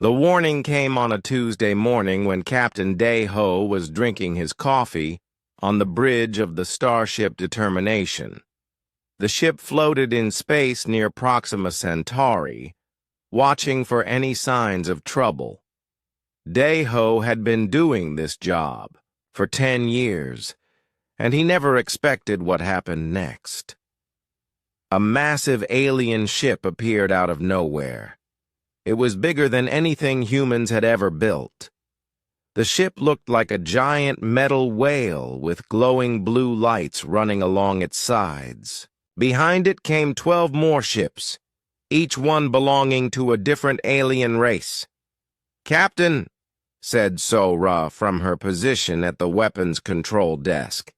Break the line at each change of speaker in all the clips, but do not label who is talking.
The warning came on a Tuesday morning when Captain Day-Ho was drinking his coffee on the bridge of the starship Determination. The ship floated in space near Proxima Centauri, watching for any signs of trouble. Day-Ho had been doing this job for 10 years, and he never expected what happened next. A massive alien ship appeared out of nowhere. It was bigger than anything humans had ever built. The ship looked like a giant metal whale with glowing blue lights running along its sides. Behind it came 12 more ships, each one belonging to a different alien race. "Captain," said Sora from her position at the weapons control desk,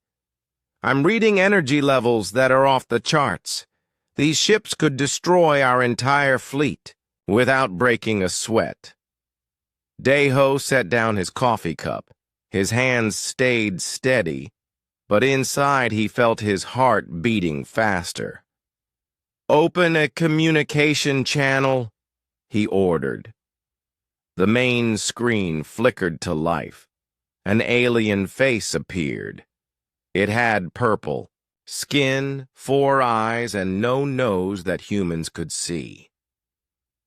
"I'm reading energy levels that are off the charts. These ships could destroy our entire fleet without breaking a sweat." Day-Ho set down his coffee cup. His hands stayed steady, but inside he felt his heart beating faster. "Open a communication channel," he ordered. The main screen flickered to life. An alien face appeared. It had purple skin, 4 eyes, and no nose that humans could see.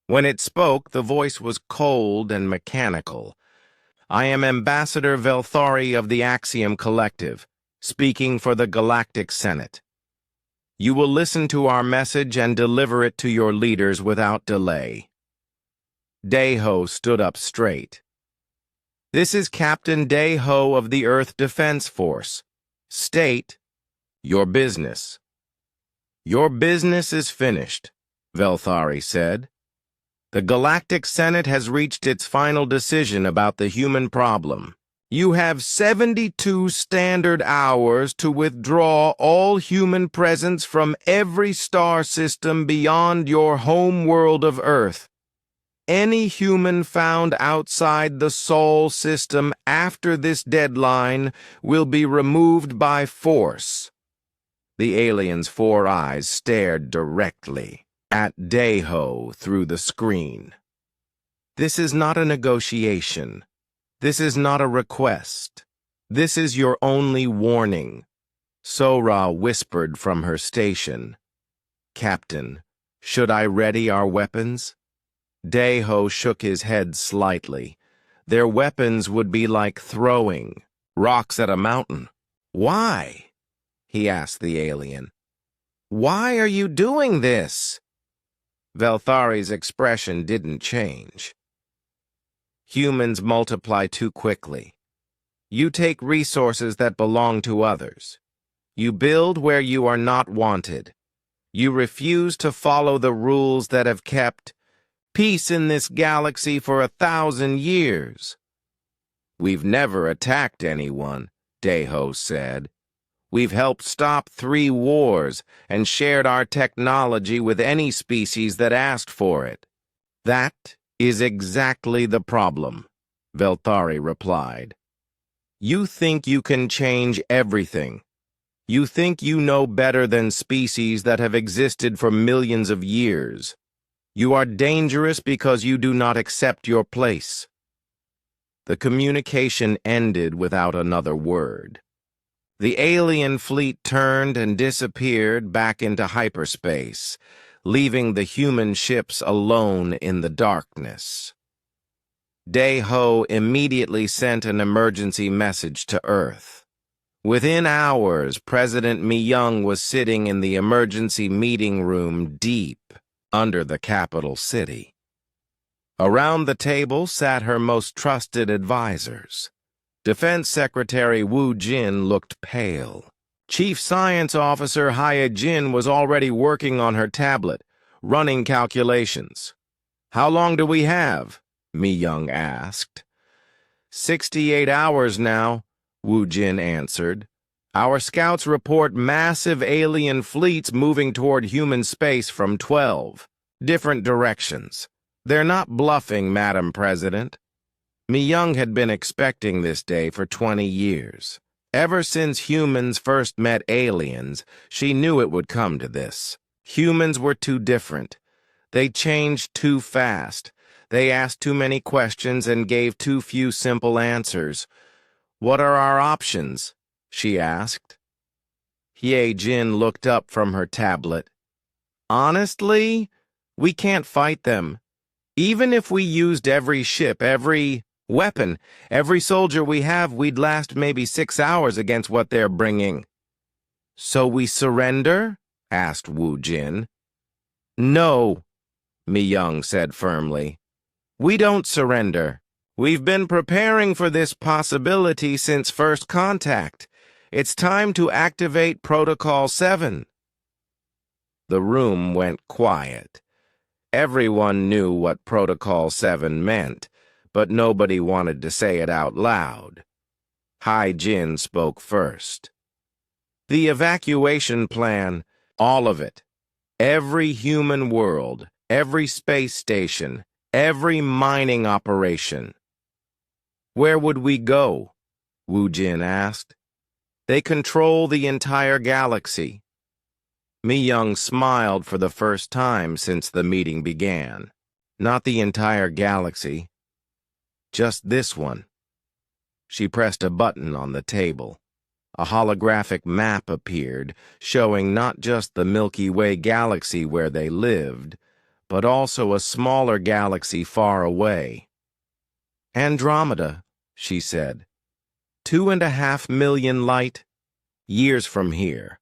When it spoke, the voice was cold and mechanical. "I am Ambassador Velthari of the Axiom Collective, speaking for the Galactic Senate. You will listen to our message and deliver it to your leaders without delay." Day-Ho stood up straight. "This is Captain Day-Ho of the Earth Defense Force. State your business." "Your business is finished," Velthari said. "The Galactic Senate has reached its final decision about the human problem. You have 72 standard hours to withdraw all human presence from every star system beyond your home world of Earth. Any human found outside the Sol system after this deadline will be removed by force." The alien's 4 eyes stared directly at Day-Ho through the screen. "This is not a negotiation. This is not a request. This is your only warning," Sora whispered from her station. "Captain, should I ready our weapons?" Day-Ho shook his head slightly. Their weapons would be like throwing rocks at a mountain. "Why?" he asked the alien. "Why are you doing this?" Velthari's expression didn't change. "Humans multiply too quickly. You take resources that belong to others. You build where you are not wanted. You refuse to follow the rules that have kept peace in this galaxy for 1,000 years. We've never attacked anyone," Day-Ho said. "We've helped stop 3 wars and shared our technology with any species that asked for it." "That is exactly the problem," Velthari replied. "You think you can change everything. You think you know better than species that have existed for millions of years. You are dangerous because you do not accept your place." The communication ended without another word. The alien fleet turned and disappeared back into hyperspace, leaving the human ships alone in the darkness. Day-Ho immediately sent an emergency message to Earth. Within hours, President Mi-young was sitting in the emergency meeting room deep under the capital city. Around the table sat her most trusted advisors. Defense Secretary Wu Jin looked pale. Chief Science Officer Hye Jin was already working on her tablet, running calculations. "How long do we have?" Mi-young asked. 68 hours now," Wu Jin answered. "Our scouts report massive alien fleets moving toward human space from 12 different directions. They're not bluffing, Madam President." Mi-young had been expecting this day for 20 years. Ever since humans first met aliens, she knew it would come to this. Humans were too different. They changed too fast. They asked too many questions and gave too few simple answers. "What are our options?" she asked. Hye-jin looked up from her tablet. "Honestly, we can't fight them. Even if we used every ship, every weapon, every soldier we have, we'd last maybe 6 hours against what they're bringing." "So we surrender?" asked Woo-jin. "No," Mi-young said firmly. "We don't surrender. We've been preparing for this possibility since first contact. It's time to activate Protocol 7. The room went quiet. Everyone knew what Protocol 7 meant, but nobody wanted to say it out loud. Hye-jin spoke first. "The evacuation plan, all of it. Every human world, every space station, every mining operation." "Where would we go?" Woo-jin asked. "They control the entire galaxy." Mi-young smiled for the first time since the meeting began. "Not the entire galaxy. Just this one." She pressed a button on the table. A holographic map appeared, showing not just the Milky Way galaxy where they lived, but also a smaller galaxy far away. "Andromeda," she said. 2.5 million light years from here.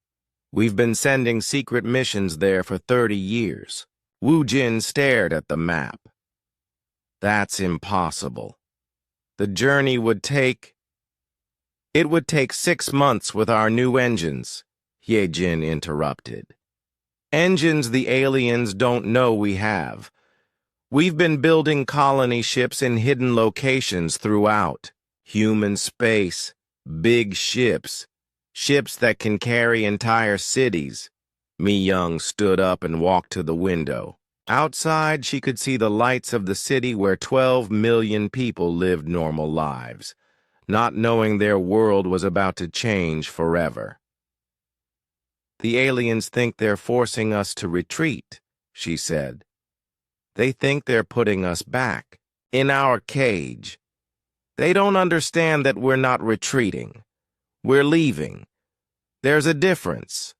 We've been sending secret missions there for 30 years. Woo-jin stared at the map. "That's impossible. The journey would take..." "It would take 6 months with our new engines," Hye-jin interrupted. "Engines the aliens don't know we have. We've been building colony ships in hidden locations throughout. Human space, big ships. Ships that can carry entire cities." Mi-young stood up and walked to the window. Outside, she could see the lights of the city where 12 million people lived normal lives, not knowing their world was about to change forever. "The aliens think they're forcing us to retreat," she said. "They think they're putting us back, in our cage. They don't understand that we're not retreating. We're leaving. There's a difference."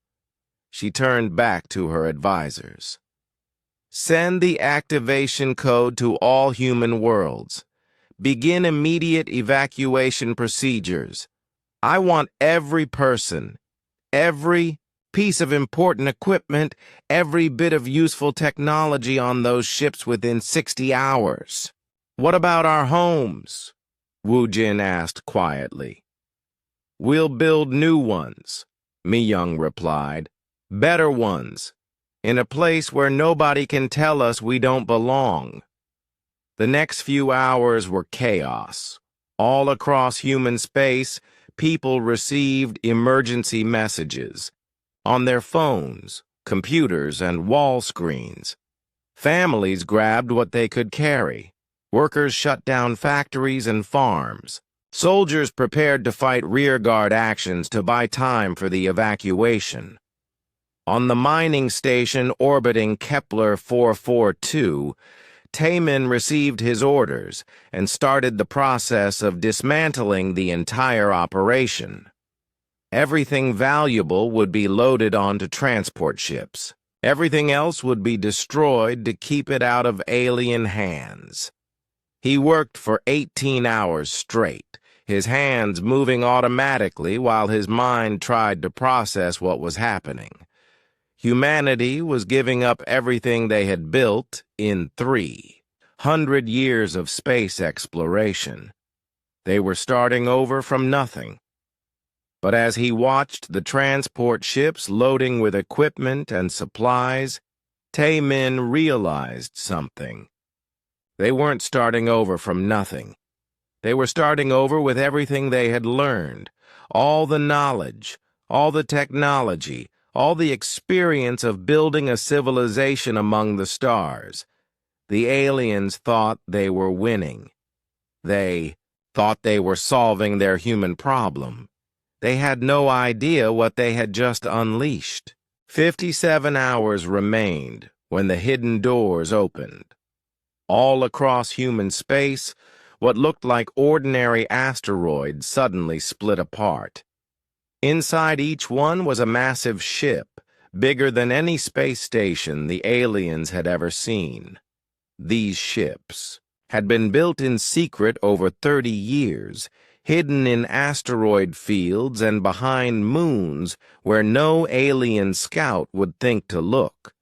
She turned back to her advisors. "Send the activation code to all human worlds. Begin immediate evacuation procedures. I want every person, every piece of important equipment, every bit of useful technology on those ships within 60 hours. "What about our homes?" Woo-jin asked quietly. "We'll build new ones," Mi-young replied. "Better ones, in a place where nobody can tell us we don't belong." The next few hours were chaos. All across human space, people received emergency messages on their phones, computers, and wall screens. Families grabbed what they could carry. Workers shut down factories and farms. Soldiers prepared to fight rearguard actions to buy time for the evacuation. On the mining station orbiting Kepler 442, Taemin received his orders and started the process of dismantling the entire operation. Everything valuable would be loaded onto transport ships. Everything else would be destroyed to keep it out of alien hands. He worked for 18 hours straight, his hands moving automatically while his mind tried to process what was happening. Humanity was giving up everything they had built in 300 years of space exploration. They were starting over from nothing. But as he watched the transport ships loading with equipment and supplies, Taemin realized something. They weren't starting over from nothing. They were starting over with everything they had learned, all the knowledge, all the technology, all the experience of building a civilization among the stars. The aliens thought they were winning. They thought they were solving their human problem. They had no idea what they had just unleashed. 57 hours remained when the hidden doors opened. All across human space, what looked like ordinary asteroids suddenly split apart. Inside each one was a massive ship, bigger than any space station the aliens had ever seen. These ships had been built in secret over 30 years, hidden in asteroid fields and behind moons where no alien scout would think to look.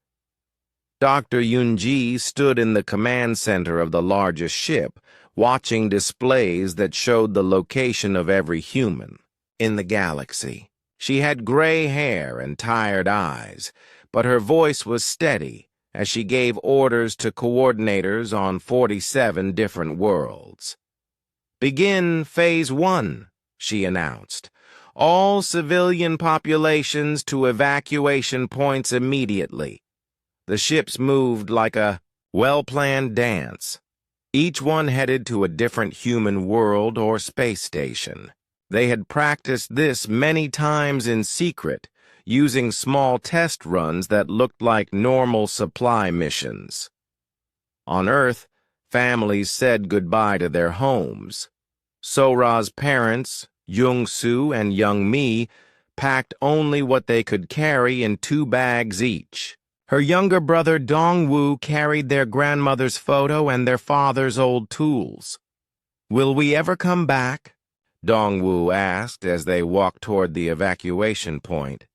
Dr. Yunji stood in the command center of the largest ship, watching displays that showed the location of every human in the galaxy. She had gray hair and tired eyes, but her voice was steady as she gave orders to coordinators on 47 different worlds. "Begin Phase 1, she announced. "All civilian populations to evacuation points immediately." The ships moved like a well-planned dance, each one headed to a different human world or space station. They had practiced this many times in secret, using small test runs that looked like normal supply missions. On Earth, families said goodbye to their homes. Sora's parents, Young-soo and Young-mi, packed only what they could carry in 2 bags each. Her younger brother Dong-woo carried their grandmother's photo and their father's old tools. "Will we ever come back?" Dong-woo asked as they walked toward the evacuation point.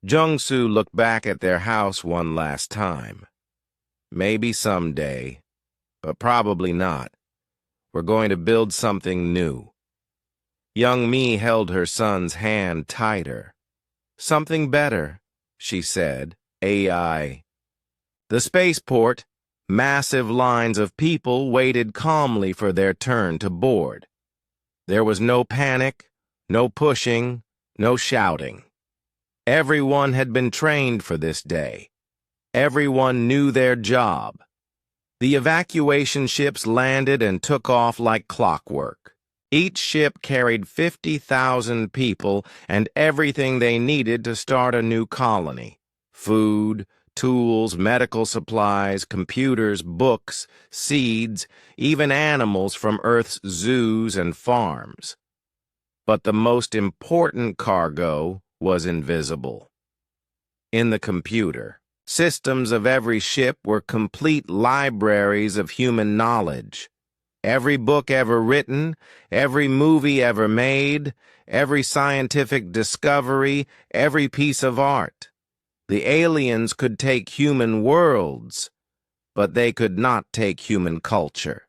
Jung-soo looked back at their house one last time. "Maybe someday, but probably not. We're going to build something new." Young-mi held her son's hand tighter. "Something better," she said. AI. The spaceport, massive lines of people waited calmly for their turn to board. There was no panic, no pushing, no shouting. Everyone had been trained for this day. Everyone knew their job. The evacuation ships landed and took off like clockwork. Each ship carried 50,000 people and everything they needed to start a new colony. Food, tools, medical supplies, computers, books, seeds, even animals from Earth's zoos and farms. But the most important cargo was invisible. In the computer, systems of every ship were complete libraries of human knowledge. Every book ever written, every movie ever made, every scientific discovery, every piece of art. The aliens could take human worlds, but they could not take human culture.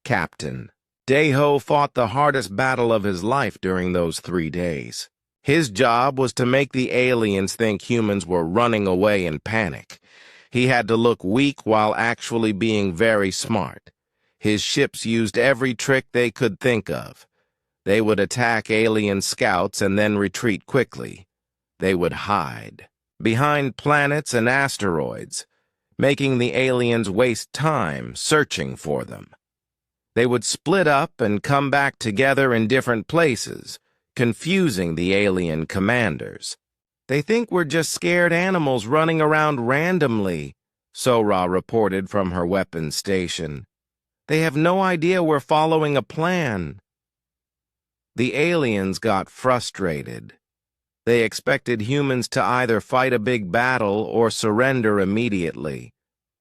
Captain Dae-ho fought the hardest battle of his life during those 3 days. His job was to make the aliens think humans were running away in panic. He had to look weak while actually being very smart. His ships used every trick they could think of. They would attack alien scouts and then retreat quickly. They would hide behind planets and asteroids, making the aliens waste time searching for them. They would split up and come back together in different places, confusing the alien commanders. "They think we're just scared animals running around randomly," Sora reported from her weapons station. "They have no idea we're following a plan." The aliens got frustrated. They expected humans to either fight a big battle or surrender immediately.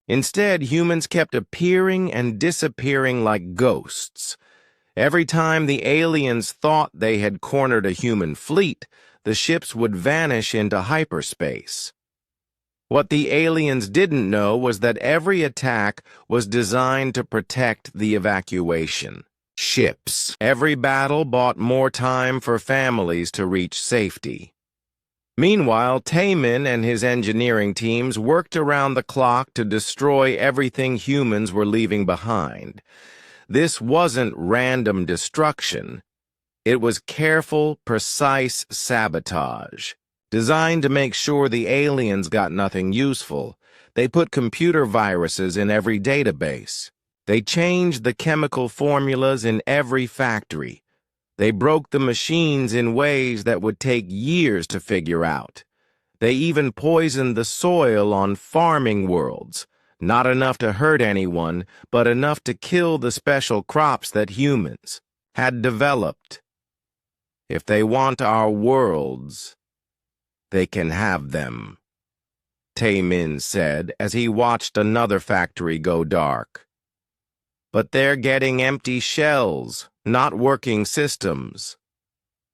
Instead, humans kept appearing and disappearing like ghosts. Every time the aliens thought they had cornered a human fleet, the ships would vanish into hyperspace. What the aliens didn't know was that every attack was designed to protect the evacuation ships. Every battle bought more time for families to reach safety. Meanwhile, Taemin and his engineering teams worked around the clock to destroy everything humans were leaving behind. This wasn't random destruction. It was careful, precise sabotage, designed to make sure the aliens got nothing useful. They put computer viruses in every database. They changed the chemical formulas in every factory. They broke the machines in ways that would take years to figure out. They even poisoned the soil on farming worlds, Not enough to hurt anyone, but enough to kill the special crops that humans had developed. If they want our worlds, they can have them, Tae-min said as he watched another factory go dark. But they're getting empty shells, not working systems.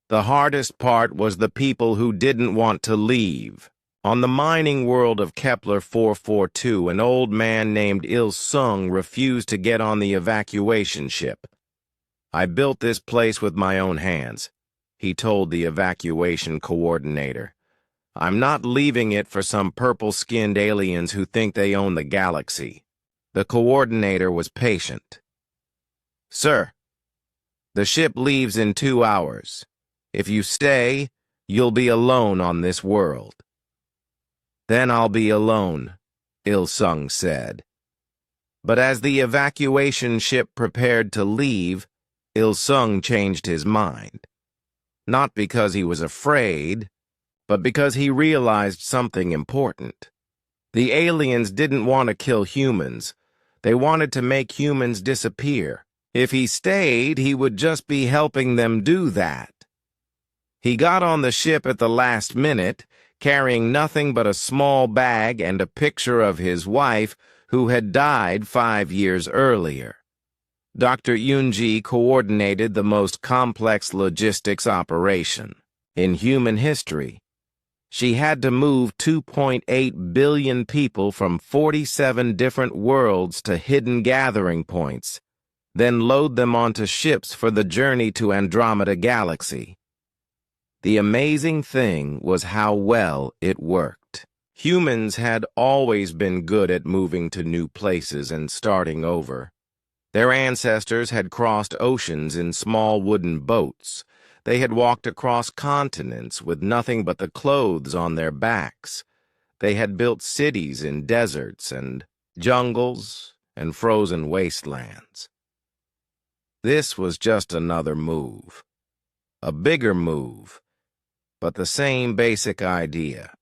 The hardest part was the people who didn't want to leave. On the mining world of Kepler 442, an old man named Il-sung refused to get on the evacuation ship. "I built this place with my own hands," he told the evacuation coordinator. "I'm not leaving it for some purple-skinned aliens who think they own the galaxy." The coordinator was patient. "Sir, the ship leaves in 2 hours. If you stay, you'll be alone on this world." "Then I'll be alone," Il-sung said. But as the evacuation ship prepared to leave, Il-sung changed his mind. Not because he was afraid, but because he realized something important. The aliens didn't want to kill humans. They wanted to make humans disappear. If he stayed, he would just be helping them do that. He got on the ship at the last minute, carrying nothing but a small bag and a picture of his wife, who had died 5 years earlier. Dr. Yoonji coordinated the most complex logistics operation in human history. She had to move 2.8 billion people from 47 different worlds to hidden gathering points, then load them onto ships for the journey to Andromeda Galaxy. The amazing thing was how well it worked. Humans had always been good at moving to new places and starting over. Their ancestors had crossed oceans in small wooden boats. They had walked across continents with nothing but the clothes on their backs. They had built cities in deserts and jungles and frozen wastelands. This was just another move. A bigger move, but the same basic idea.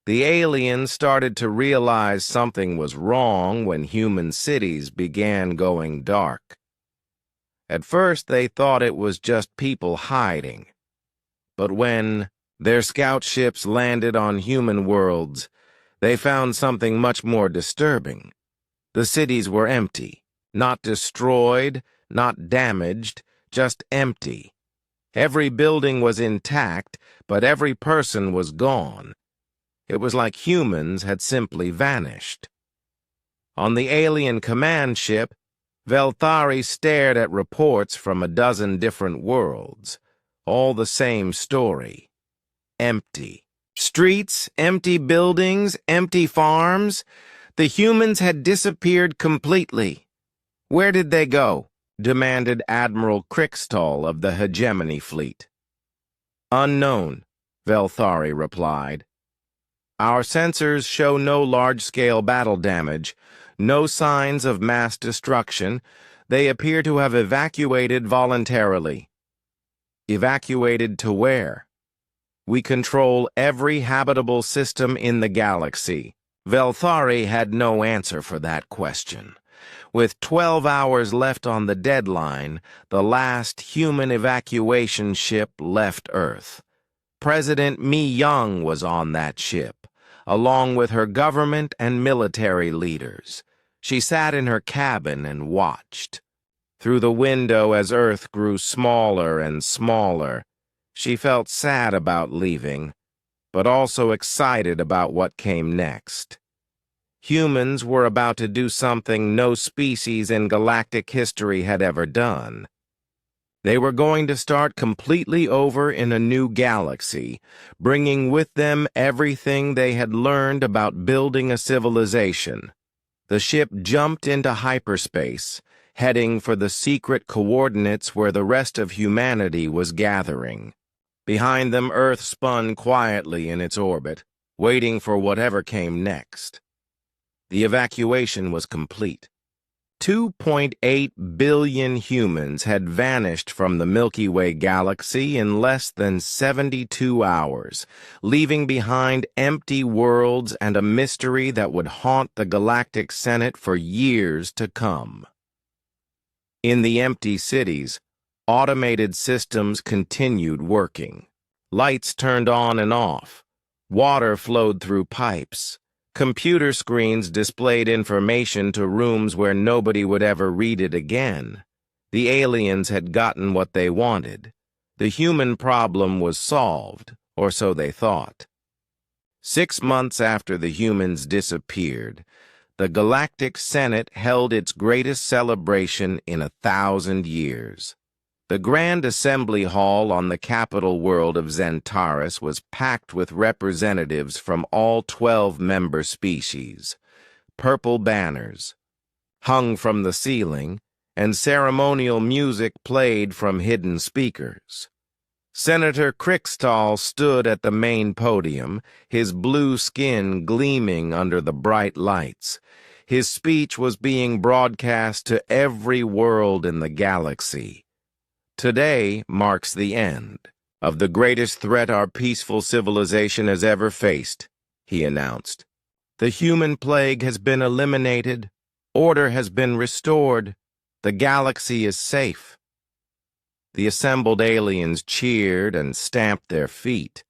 The aliens started to realize something was wrong when human cities began going dark. At first, they thought it was just people hiding. But when their scout ships landed on human worlds, they found something much more disturbing. The cities were empty, not destroyed, not damaged, just empty. Every building was intact, but every person was gone. It was like humans had simply vanished. On the alien command ship, Velthari stared at reports from a dozen different worlds. All the same story. Empty. Streets, empty buildings, empty farms. The humans had disappeared completely. "Where did they go?" demanded Admiral Krickstall of the Hegemony Fleet. "Unknown," Velthari replied. "Our sensors show no large-scale battle damage, no signs of mass destruction. They appear to have evacuated voluntarily." "Evacuated to where?" "We control every habitable system in the galaxy." Velthari had no answer for that question. With 12 hours left on the deadline, the last human evacuation ship left Earth. President Mi-young was on that ship, along with her government and military leaders. She sat in her cabin and watched. Through the window as Earth grew smaller and smaller, she felt sad about leaving, but also excited about what came next. Humans were about to do something no species in galactic history had ever done. They were going to start completely over in a new galaxy, bringing with them everything they had learned about building a civilization. The ship jumped into hyperspace, heading for the secret coordinates where the rest of humanity was gathering. Behind them, Earth spun quietly in its orbit, waiting for whatever came next. The evacuation was complete. 2.8 billion humans had vanished from the Milky Way galaxy in less than 72 hours, leaving behind empty worlds and a mystery that would haunt the Galactic Senate for years to come. In the empty cities, automated systems continued working. Lights turned on and off. Water flowed through pipes. Computer screens displayed information to rooms where nobody would ever read it again. The aliens had gotten what they wanted. The human problem was solved, or so they thought. 6 months after the humans disappeared, the Galactic Senate held its greatest celebration in 1,000 years. The Grand Assembly Hall on the capital world of Zentaris was packed with representatives from all 12 member species. Purple banners hung from the ceiling, and ceremonial music played from hidden speakers. Senator Crickstall stood at the main podium, his blue skin gleaming under the bright lights. His speech was being broadcast to every world in the galaxy. Today marks the end of the greatest threat our peaceful civilization has ever faced, he announced. The human plague has been eliminated. Order has been restored. The galaxy is safe. The assembled aliens cheered and stamped their feet.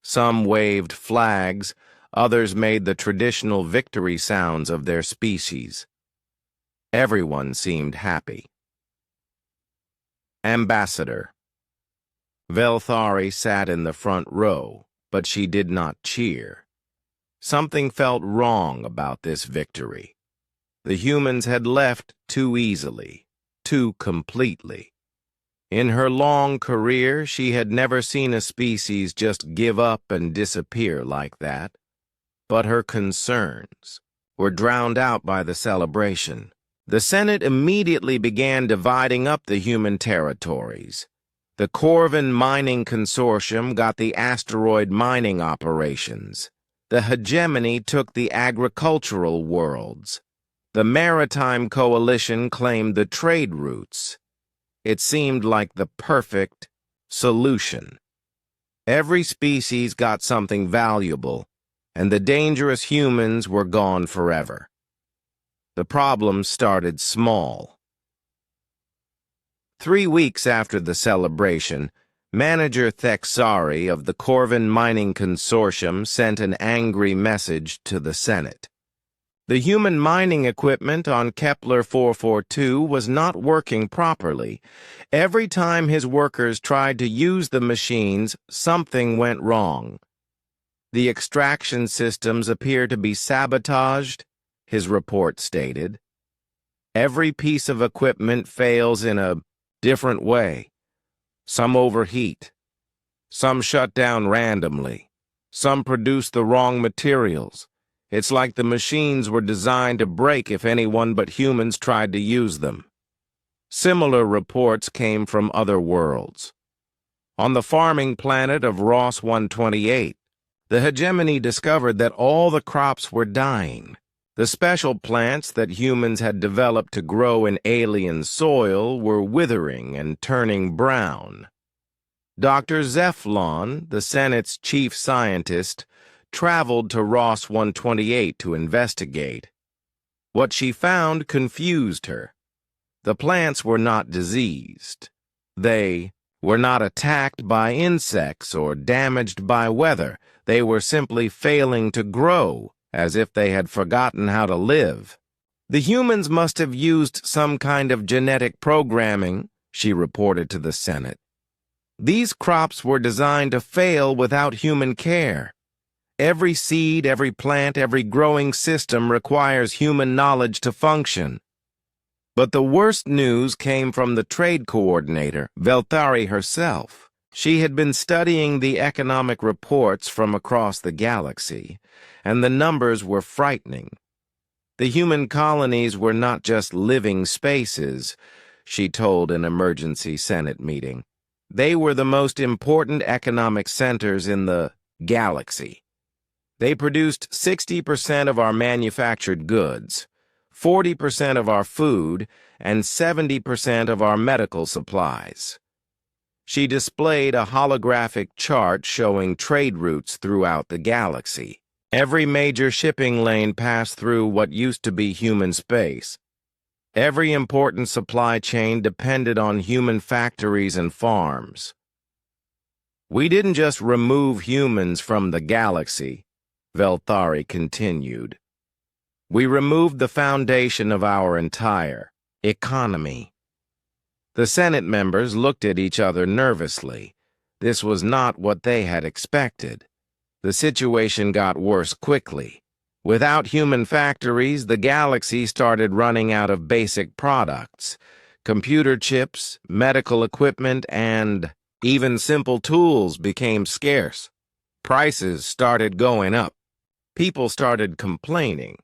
Some waved flags, others made the traditional victory sounds of their species. Everyone seemed happy. Ambassador. Velthari sat in the front row, but she did not cheer. Something felt wrong about this victory. The humans had left too easily, too completely. In her long career, she had never seen a species just give up and disappear like that. But her concerns were drowned out by the celebration. The Senate immediately began dividing up the human territories. The Corvin Mining Consortium got the asteroid mining operations. The hegemony took the agricultural worlds. The Maritime Coalition claimed the trade routes. It seemed like the perfect solution. Every species got something valuable, and the dangerous humans were gone forever. The problem started small. 3 weeks after the celebration, Manager Thexari of the Corvin Mining Consortium sent an angry message to the Senate. The human mining equipment on Kepler 442 was not working properly. Every time his workers tried to use the machines, something went wrong. The extraction systems appear to be sabotaged, his report stated. Every piece of equipment fails in a different way. Some overheat. Some shut down randomly. Some produce the wrong materials. It's like the machines were designed to break if anyone but humans tried to use them. Similar reports came from other worlds. On the farming planet of Ross 128, the hegemony discovered that all the crops were dying. The special plants that humans had developed to grow in alien soil were withering and turning brown. Dr. Zeflon, the Senate's chief scientist, traveled to Ross 128 to investigate. What she found confused her. The plants were not diseased. They were not attacked by insects or damaged by weather. They were simply failing to grow, as if they had forgotten how to live. The humans must have used some kind of genetic programming, she reported to the Senate. These crops were designed to fail without human care. Every seed, every plant, every growing system requires human knowledge to function. But the worst news came from the trade coordinator, Velthari herself. She had been studying the economic reports from across the galaxy, and the numbers were frightening. The human colonies were not just living spaces, she told an emergency Senate meeting. They were the most important economic centers in the galaxy. They produced 60% of our manufactured goods, 40% of our food, and 70% of our medical supplies. She displayed a holographic chart showing trade routes throughout the galaxy. Every major shipping lane passed through what used to be human space. Every important supply chain depended on human factories and farms. We didn't just remove humans from the galaxy, Velthari continued. We removed the foundation of our entire economy. The Senate members looked at each other nervously. This was not what they had expected. The situation got worse quickly. Without human factories, the galaxy started running out of basic products. Computer chips, medical equipment, and even simple tools became scarce. Prices started going up. People started complaining.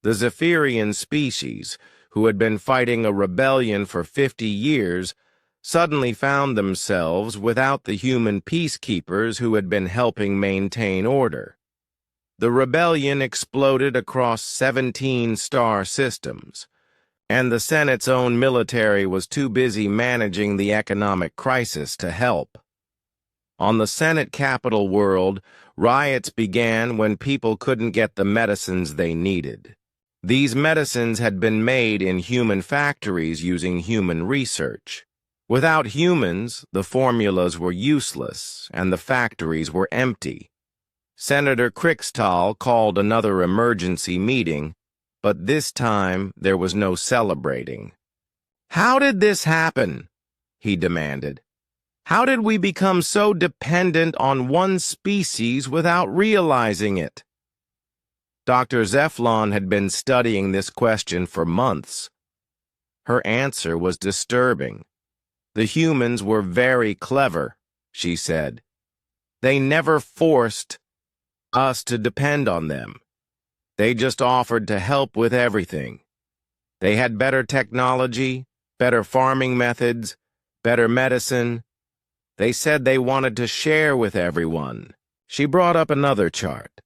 The Zephyrian species, who had been fighting a rebellion for 50 years, suddenly found themselves without the human peacekeepers who had been helping maintain order. The rebellion exploded across 17 star systems, and the Senate's own military was too busy managing the economic crisis to help. On the Senate capital world, riots began when people couldn't get the medicines they needed. These medicines had been made in human factories using human research. Without humans, the formulas were useless and the factories were empty. Senator Krikstal called another emergency meeting, but this time there was no celebrating. "How did this happen?" he demanded. "How did we become so dependent on one species without realizing it?" Dr. Zeflon had been studying this question for months. Her answer was disturbing. The humans were very clever, she said. They never forced us to depend on them. They just offered to help with everything. They had better technology, better farming methods, better medicine. They said they wanted to share with everyone. She brought up another chart.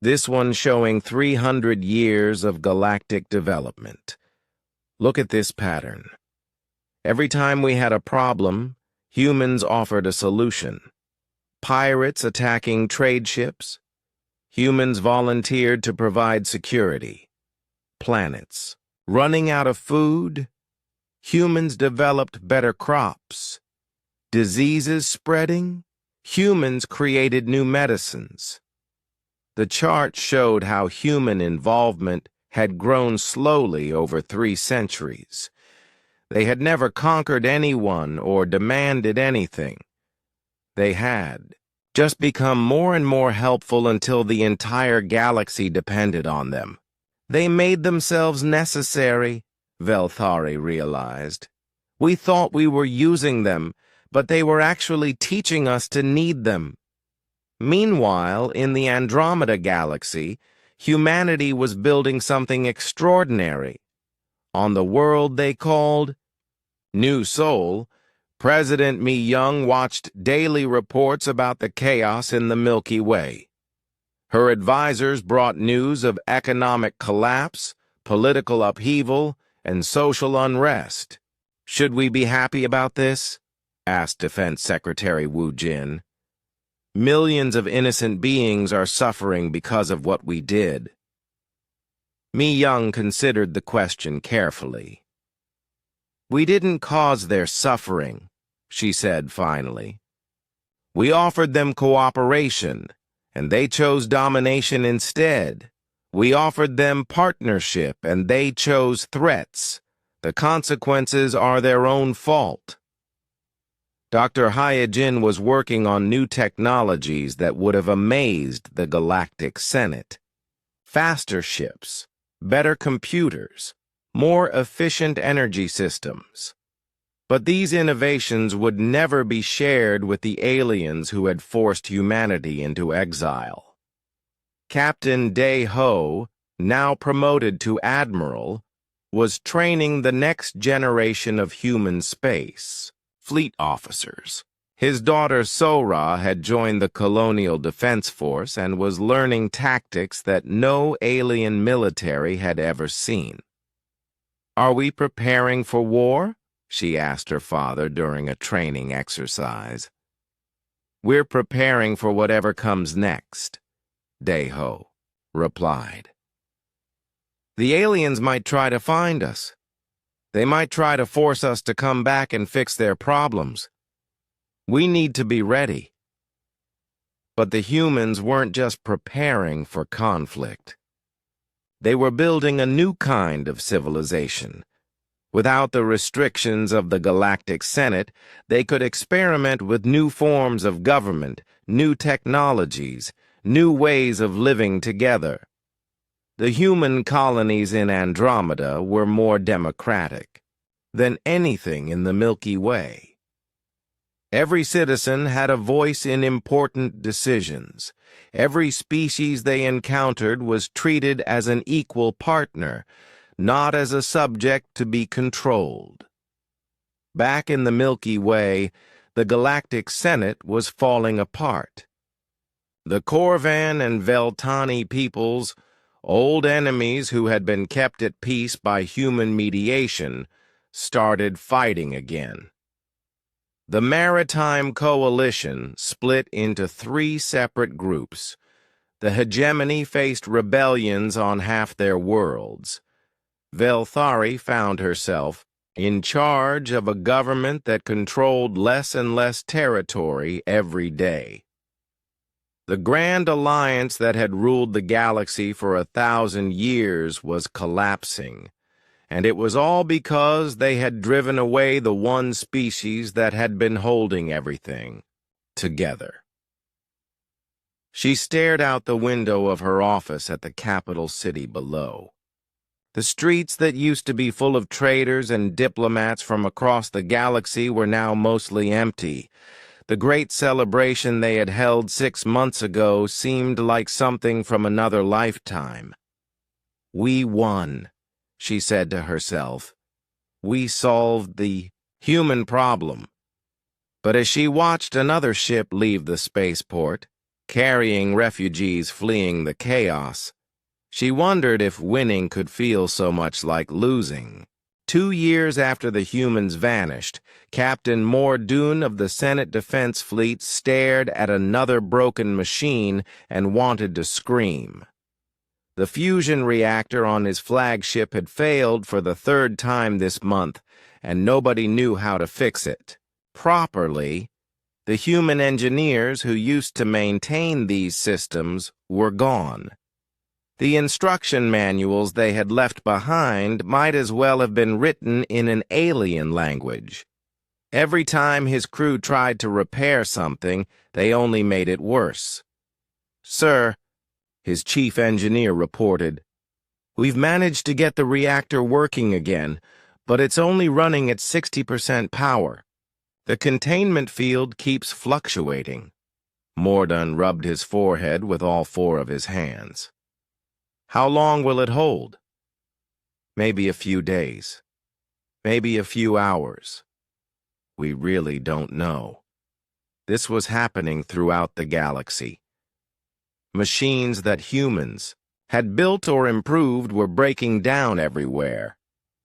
This one showing 300 years of galactic development. Look at this pattern. Every time we had a problem, humans offered a solution. Pirates attacking trade ships. Humans volunteered to provide security. Planets running out of food. Humans developed better crops. Diseases spreading. Humans created new medicines. The chart showed how human involvement had grown slowly over 3 centuries. They had never conquered anyone or demanded anything. They had just become more and more helpful until the entire galaxy depended on them. They made themselves necessary, Velthari realized. We thought we were using them, but they were actually teaching us to need them. Meanwhile, in the Andromeda galaxy, humanity was building something extraordinary. On the world they called New Sol, President Mi Young watched daily reports about the chaos in the Milky Way. Her advisors brought news of economic collapse, political upheaval, and social unrest. "Should we be happy about this?" asked Defense Secretary Wu Jin. "Millions of innocent beings are suffering because of what we did." Mi Young considered the question carefully. "We didn't cause their suffering," she said finally. "We offered them cooperation, and they chose domination instead. We offered them partnership, and they chose threats. The consequences are their own fault." Dr. Hyojin was working on new technologies that would have amazed the Galactic Senate. Faster ships, better computers, more efficient energy systems. But these innovations would never be shared with the aliens who had forced humanity into exile. Captain Day Ho, now promoted to Admiral, was training the next generation of human space fleet officers. His daughter Sora had joined the Colonial Defense Force and was learning tactics that no alien military had ever seen. "Are we preparing for war?" she asked her father during a training exercise. "We're preparing for whatever comes next," Day-Ho replied. "The aliens might try to find us. They might try to force us to come back and fix their problems. We need to be ready." But the humans weren't just preparing for conflict. They were building a new kind of civilization. Without the restrictions of the Galactic Senate, they could experiment with new forms of government, new technologies, new ways of living together. The human colonies in Andromeda were more democratic than anything in the Milky Way. Every citizen had a voice in important decisions. Every species they encountered was treated as an equal partner, not as a subject to be controlled. Back in the Milky Way, the Galactic Senate was falling apart. The Corvan and Veltani peoples, old enemies who had been kept at peace by human mediation, started fighting again. The Maritime Coalition split into 3 separate groups. The hegemony faced rebellions on half their worlds. Velthari found herself in charge of a government that controlled less and less territory every day. The Grand Alliance that had ruled the galaxy for 1,000 years was collapsing. And it was all because they had driven away the one species that had been holding everything together. She stared out the window of her office at the capital city below. The streets that used to be full of traders and diplomats from across the galaxy were now mostly empty. The great celebration they had held 6 months ago seemed like something from another lifetime. "We won," she said to herself. "We solved the human problem." But as she watched another ship leave the spaceport, carrying refugees fleeing the chaos, she wondered if winning could feel so much like losing. 2 years after the humans vanished, Captain Mordoon of the Senate Defense Fleet stared at another broken machine and wanted to scream. The fusion reactor on his flagship had failed for the 3rd time this month, and nobody knew how to fix it properly. The human engineers who used to maintain these systems were gone. The instruction manuals they had left behind might as well have been written in an alien language. Every time his crew tried to repair something, they only made it worse. "Sir," his chief engineer reported, "we've managed to get the reactor working again, but it's only running at 60% power. The containment field keeps fluctuating." Mordun rubbed his forehead with all 4 of his hands. "How long will it hold?" "Maybe a few days. Maybe a few hours. We really don't know." This was happening throughout the galaxy. Machines that humans had built or improved were breaking down everywhere.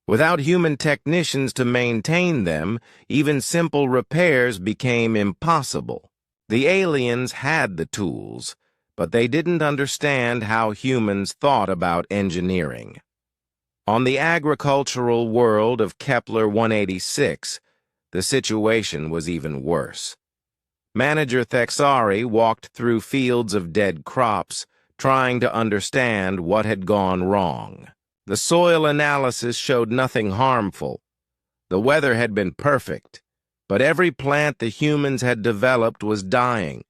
Without human technicians to maintain them, even simple repairs became impossible. The aliens had the tools, but they didn't understand how humans thought about engineering. On the agricultural world of Kepler 186, the situation was even worse. Manager Thexari walked through fields of dead crops, trying to understand what had gone wrong. The soil analysis showed nothing harmful. The weather had been perfect, but every plant the humans had developed was dying.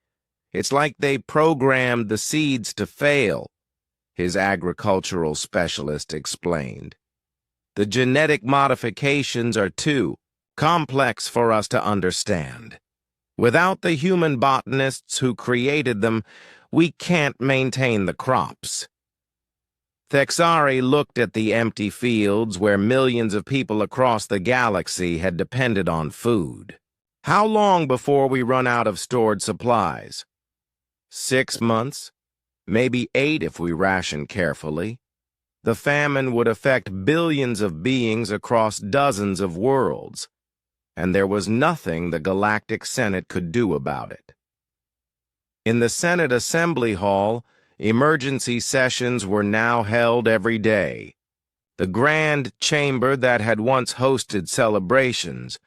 "It's like they programmed the seeds to fail," his agricultural specialist explained. "The genetic modifications are too complex for us to understand. Without the human botanists who created them, we can't maintain the crops." Thexari looked at the empty fields where millions of people across the galaxy had depended on food. How long before we run out of stored supplies? 6 months? Maybe 8 if we ration carefully. The famine would affect billions of beings across dozens of worlds, and there was nothing the Galactic Senate could do about it. In the Senate Assembly Hall, emergency sessions were now held every day. The grand chamber that had once hosted celebrations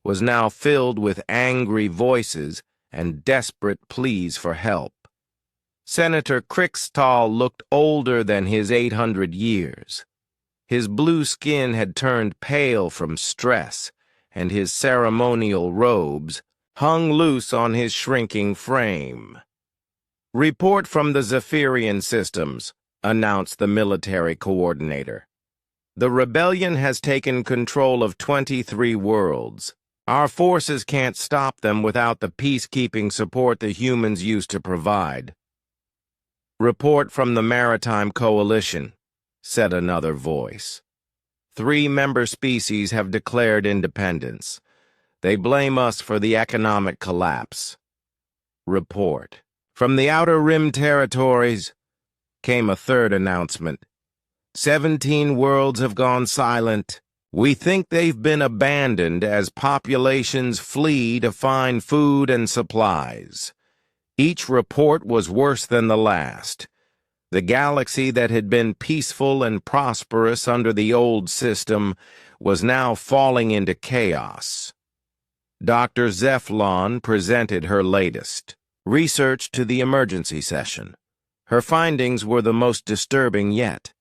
was now filled with angry voices and desperate pleas for help. Senator Crickstall looked older than his 800 years. His blue skin had turned pale from stress, and his ceremonial robes hung loose on his shrinking frame. "Report from the Zephyrian systems," announced the military coordinator. "The rebellion has taken control of 23 worlds. Our forces can't stop them without the peacekeeping support the humans used to provide." "Report from the Maritime Coalition," said another voice. 3 member species have declared independence. They blame us for the economic collapse. Report. From the Outer Rim territories came a third announcement. 17 worlds have gone silent. We think they've been abandoned as populations flee to find food and supplies. Each report was worse than the last. The galaxy that had been peaceful and prosperous under the old system was now falling into chaos. Dr. Zephlon presented her latest research to the emergency session. Her findings were the most disturbing yet.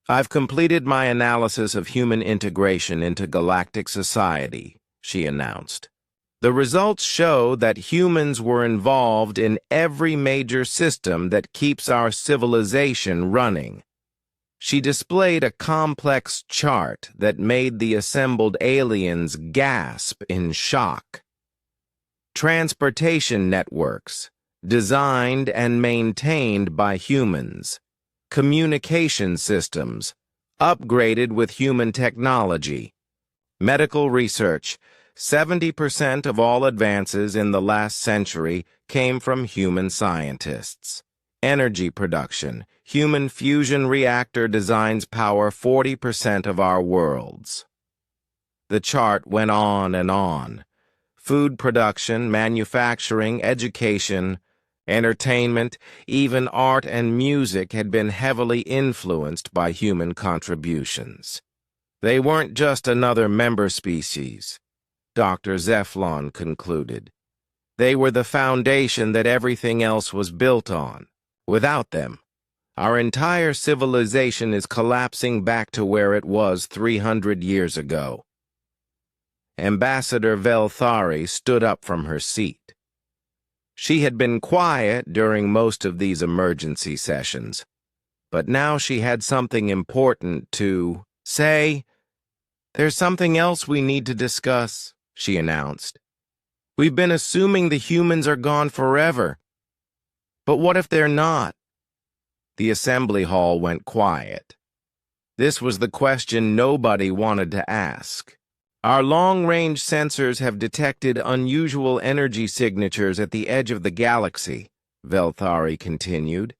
"I've completed my analysis of human integration into galactic society," she announced. "The results show that humans were involved in every major system that keeps our civilization running." She displayed a complex chart that made the assembled aliens gasp in shock. Transportation networks, designed and maintained by humans. Communication systems, upgraded with human technology. Medical research. 70% of all advances in the last century came from human scientists. Energy production. Human fusion reactor designs power 40% of our worlds. The chart went on and on. Food production, manufacturing, education, entertainment, even art and music had been heavily influenced by human contributions. They weren't just another member species, Dr. Zephlon concluded. They were the foundation that everything else was built on. Without them, our entire civilization is collapsing back to where it was 300 years ago. Ambassador Velthari stood up from her seat. She had been quiet during most of these emergency sessions, but now she had something important to say. "There's something else we need to discuss," she announced. "We've been assuming the humans are gone forever. But what if they're not?" The assembly hall went quiet. This was the question nobody wanted to ask. "Our long-range sensors have detected unusual energy signatures at the edge of the galaxy," Velthari continued.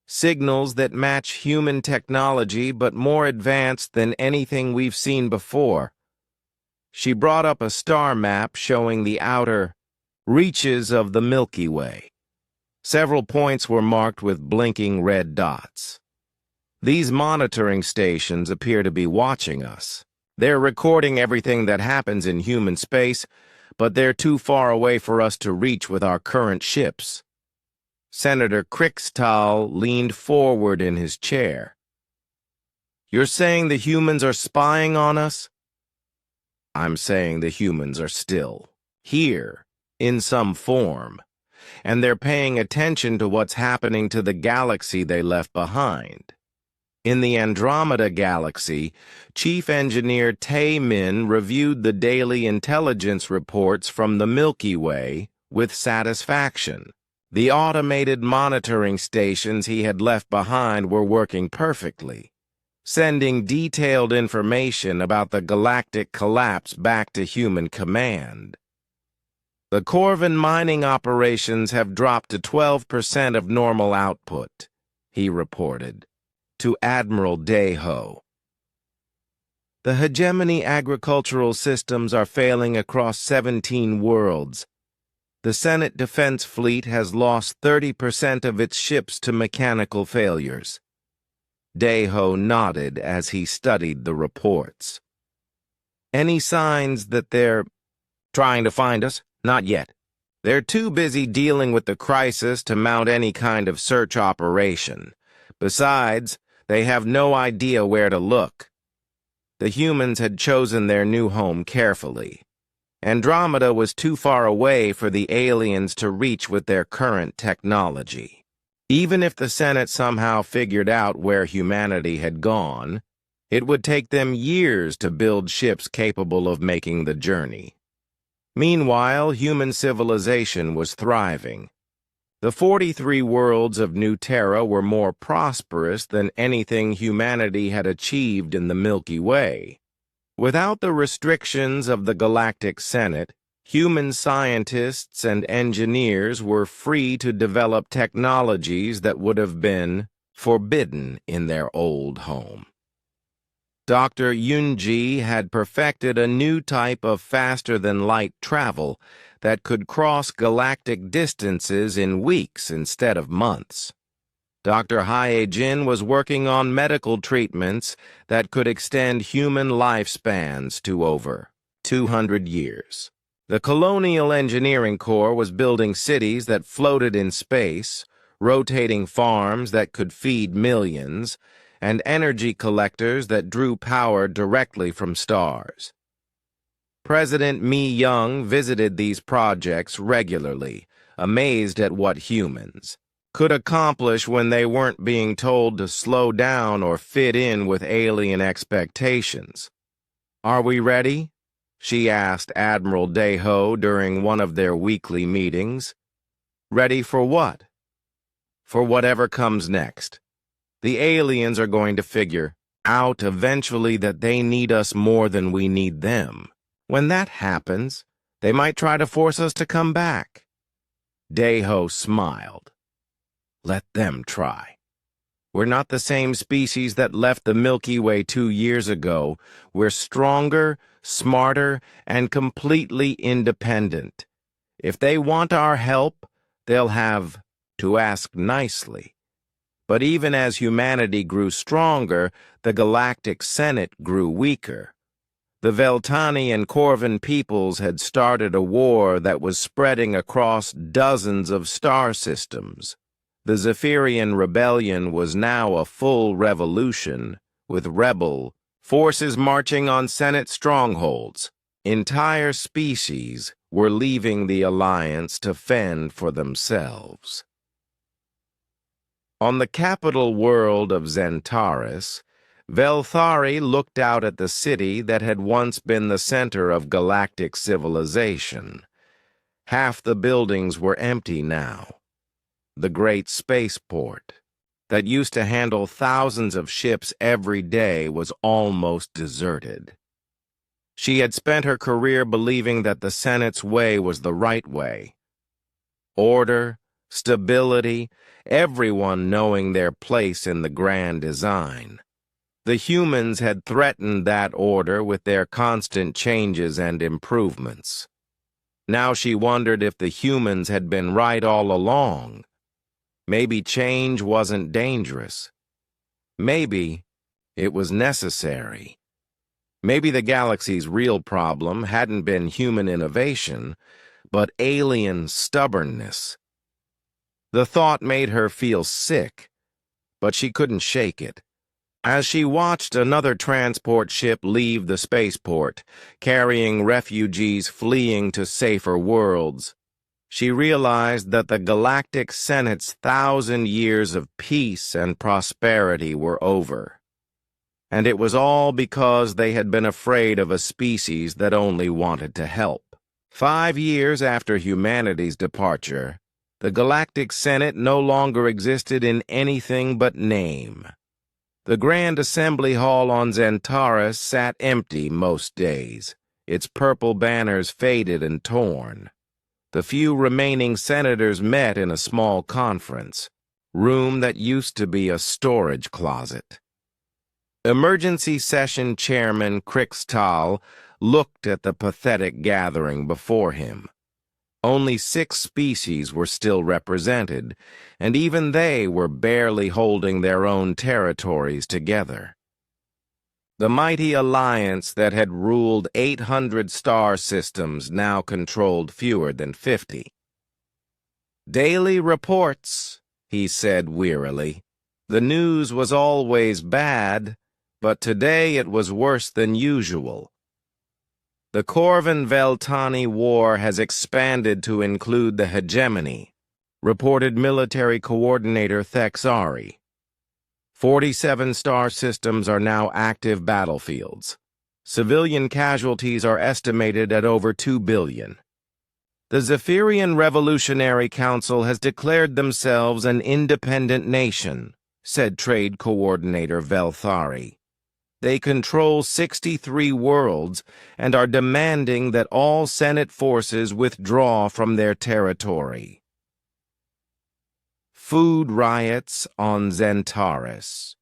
"Signals that match human technology but more advanced than anything we've seen before." She brought up a star map showing the outer reaches of the Milky Way. Several points were marked with blinking red dots. "These monitoring stations appear to be watching us. They're recording everything that happens in human space, but they're too far away for us to reach with our current ships." Senator Crickstall leaned forward in his chair. "You're saying the humans are spying on us?" "I'm saying the humans are still here, in some form, and they're paying attention to what's happening to the galaxy they left behind." In the Andromeda Galaxy, Chief Engineer Tae Min reviewed the daily intelligence reports from the Milky Way with satisfaction. The automated monitoring stations he had left behind were working perfectly, sending detailed information about the galactic collapse back to human command. The Corvin mining operations have dropped to 12% of normal output, he reported, to Admiral Dayho. The hegemony agricultural systems are failing across 17 worlds. The Senate Defense Fleet has lost 30% of its ships to mechanical failures. Dayho nodded as he studied the reports. Any signs that they're trying to find us? Not yet. They're too busy dealing with the crisis to mount any kind of search operation. Besides, they have no idea where to look. The humans had chosen their new home carefully. Andromeda was too far away for the aliens to reach with their current technology. Even if the Senate somehow figured out where humanity had gone, it would take them years to build ships capable of making the journey. Meanwhile, human civilization was thriving. The 43 worlds of New Terra were more prosperous than anything humanity had achieved in the Milky Way. Without the restrictions of the Galactic Senate, human scientists and engineers were free to develop technologies that would have been forbidden in their old home. Dr. Yunji had perfected a new type of faster-than-light travel that could cross galactic distances in weeks instead of months. Dr. Hae-jin was working on medical treatments that could extend human lifespans to over 200 years. The Colonial Engineering Corps was building cities that floated in space, rotating farms that could feed millions, and energy collectors that drew power directly from stars. President Mi Young visited these projects regularly, amazed at what humans could accomplish when they weren't being told to slow down or fit in with alien expectations. "Are we ready?" she asked Admiral Dayho during one of their weekly meetings. "Ready for what?" "For whatever comes next. The aliens are going to figure out eventually that they need us more than we need them. When that happens, they might try to force us to come back." Dayho smiled. "Let them try. We're not the same species that left the Milky Way 2 years ago. We're stronger, smarter, and completely independent. If they want our help, they'll have to ask nicely." But even as humanity grew stronger, the Galactic Senate grew weaker. The Veltani and Corvin peoples had started a war that was spreading across dozens of star systems. The Zephyrian Rebellion was now a full revolution, with rebel forces marching on Senate strongholds. Entire species were leaving the Alliance to fend for themselves. On the capital world of Zentaris, Velthari looked out at the city that had once been the center of galactic civilization. Half the buildings were empty now. The great spaceport, that used to handle thousands of ships every day, was almost deserted. She had spent her career believing that the Senate's way was the right way. Order, stability, everyone knowing their place in the grand design. The humans had threatened that order with their constant changes and improvements. Now she wondered if the humans had been right all along. Maybe change wasn't dangerous. Maybe it was necessary. Maybe the galaxy's real problem hadn't been human innovation, but alien stubbornness. The thought made her feel sick, but she couldn't shake it. As she watched another transport ship leave the spaceport, carrying refugees fleeing to safer worlds, she realized that the Galactic Senate's 1,000 years of peace and prosperity were over. And it was all because they had been afraid of a species that only wanted to help. 5 years after humanity's departure, the Galactic Senate no longer existed in anything but name. The Grand Assembly Hall on Zentaris sat empty most days, its purple banners faded and torn. The few remaining senators met in a small conference room that used to be a storage closet. Emergency Session Chairman Krixtal looked at the pathetic gathering before him. Only 6 species were still represented, and even they were barely holding their own territories together. The mighty alliance that had ruled 800 star systems now controlled fewer than 50. "Daily reports," he said wearily. "The news was always bad, but today it was worse than usual. The Corvin-Veltani War has expanded to include the hegemony," reported Military Coordinator Thexari. 47 star systems are now active battlefields. Civilian casualties are estimated at over 2 billion. The Zephyrian Revolutionary Council has declared themselves an independent nation, said Trade Coordinator Velthari. They control 63 worlds and are demanding that all Senate forces withdraw from their territory. Food riots on Zentaris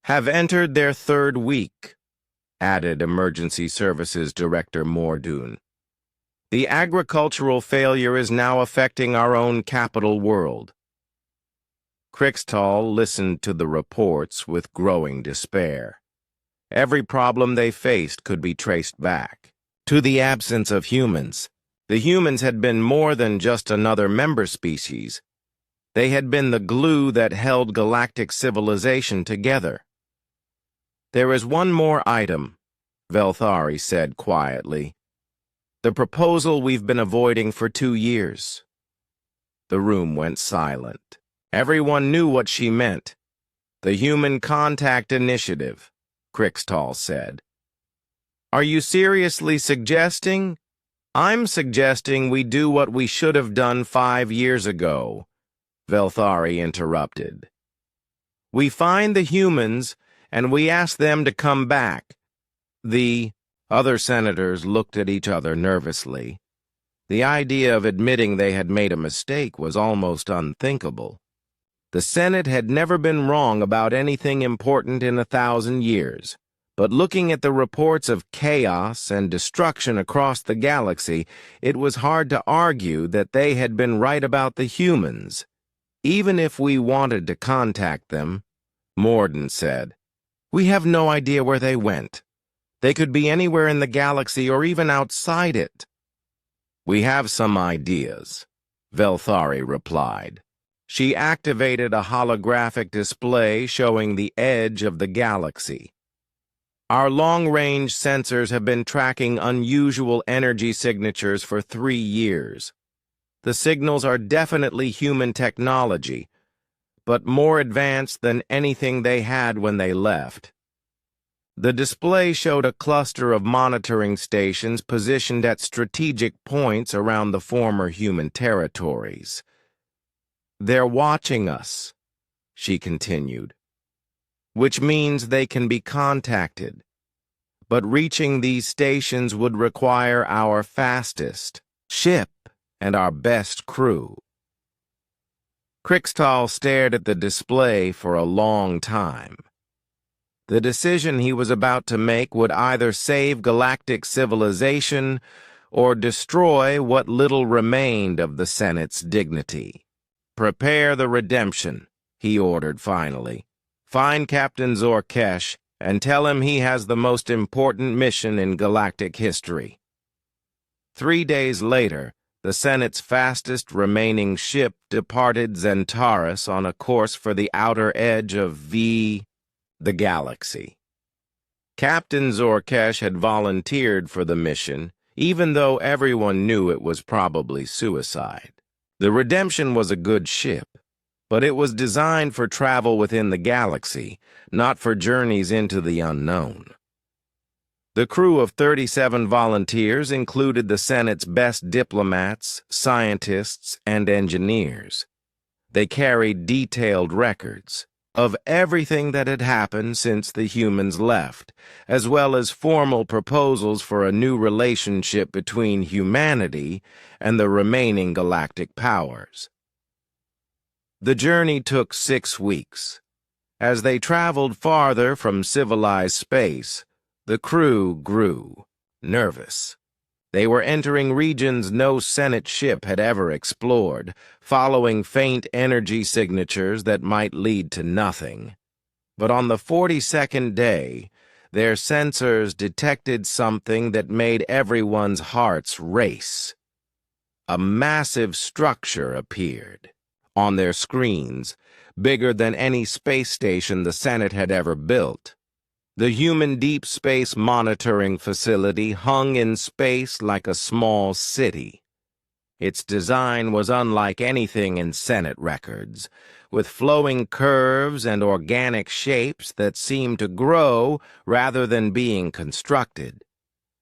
have entered their 3rd week, added Emergency Services Director Mordoon. The agricultural failure is now affecting our own capital world. Krixtal listened to the reports with growing despair. Every problem they faced could be traced back to the absence of humans. The humans had been more than just another member species. They had been the glue that held galactic civilization together. "There is one more item," Velthari said quietly. "The proposal we've been avoiding for 2 years." The room went silent. Everyone knew what she meant. "The Human Contact Initiative," Krixtal said. "Are you seriously suggesting?" "I'm suggesting we do what we should have done 5 years ago," Velthari interrupted. "We find the humans, and we ask them to come back." The other senators looked at each other nervously. The idea of admitting they had made a mistake was almost unthinkable. The Senate had never been wrong about anything important in 1,000 years, but looking at the reports of chaos and destruction across the galaxy, it was hard to argue that they had been right about the humans. "Even if we wanted to contact them," Morden said, "we have no idea where they went. They could be anywhere in the galaxy or even outside it." "We have some ideas," Velthari replied. She activated a holographic display showing the edge of the galaxy. "Our long-range sensors have been tracking unusual energy signatures for 3 years. The signals are definitely human technology, but more advanced than anything they had when they left." The display showed a cluster of monitoring stations positioned at strategic points around the former human territories. "They're watching us," she continued, "which means they can be contacted. But reaching these stations would require our fastest ship and our best crew." Krixtal stared at the display for a long time. The decision he was about to make would either save galactic civilization or destroy what little remained of the Senate's dignity. "Prepare the redemption," he ordered finally. "Find Captain Zorkesh and tell him he has the most important mission in galactic history." 3 days later, the Senate's fastest remaining ship departed Zentaris on a course for the outer edge of the galaxy. Captain Zorkesh had volunteered for the mission, even though everyone knew it was probably suicide. The Redemption was a good ship, but it was designed for travel within the galaxy, not for journeys into the unknown. The crew of 37 volunteers included the Senate's best diplomats, scientists, and engineers. They carried detailed records, of everything that had happened since the humans left, as well as formal proposals for a new relationship between humanity and the remaining galactic powers. The journey took 6 weeks. As they traveled farther from civilized space, the crew grew nervous. They were entering regions no Senate ship had ever explored, following faint energy signatures that might lead to nothing. But on the 42nd day, their sensors detected something that made everyone's hearts race. A massive structure appeared on their screens, bigger than any space station the Senate had ever built. The human deep space monitoring facility hung in space like a small city. Its design was unlike anything in Senate records, with flowing curves and organic shapes that seemed to grow rather than being constructed.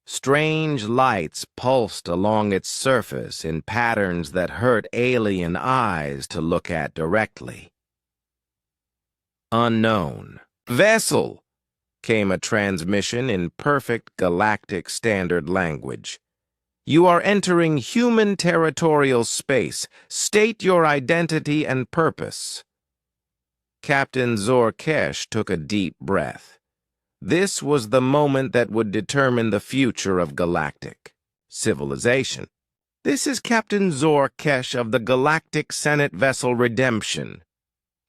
Strange lights pulsed along its surface in patterns that hurt alien eyes to look at directly. Unknown. Vessel! Came a transmission in perfect galactic standard language. You are entering human territorial space. State your identity and purpose. Captain Zorkesh took a deep breath. This was the moment that would determine the future of galactic civilization. This is Captain Zorkesh of the Galactic Senate vessel Redemption.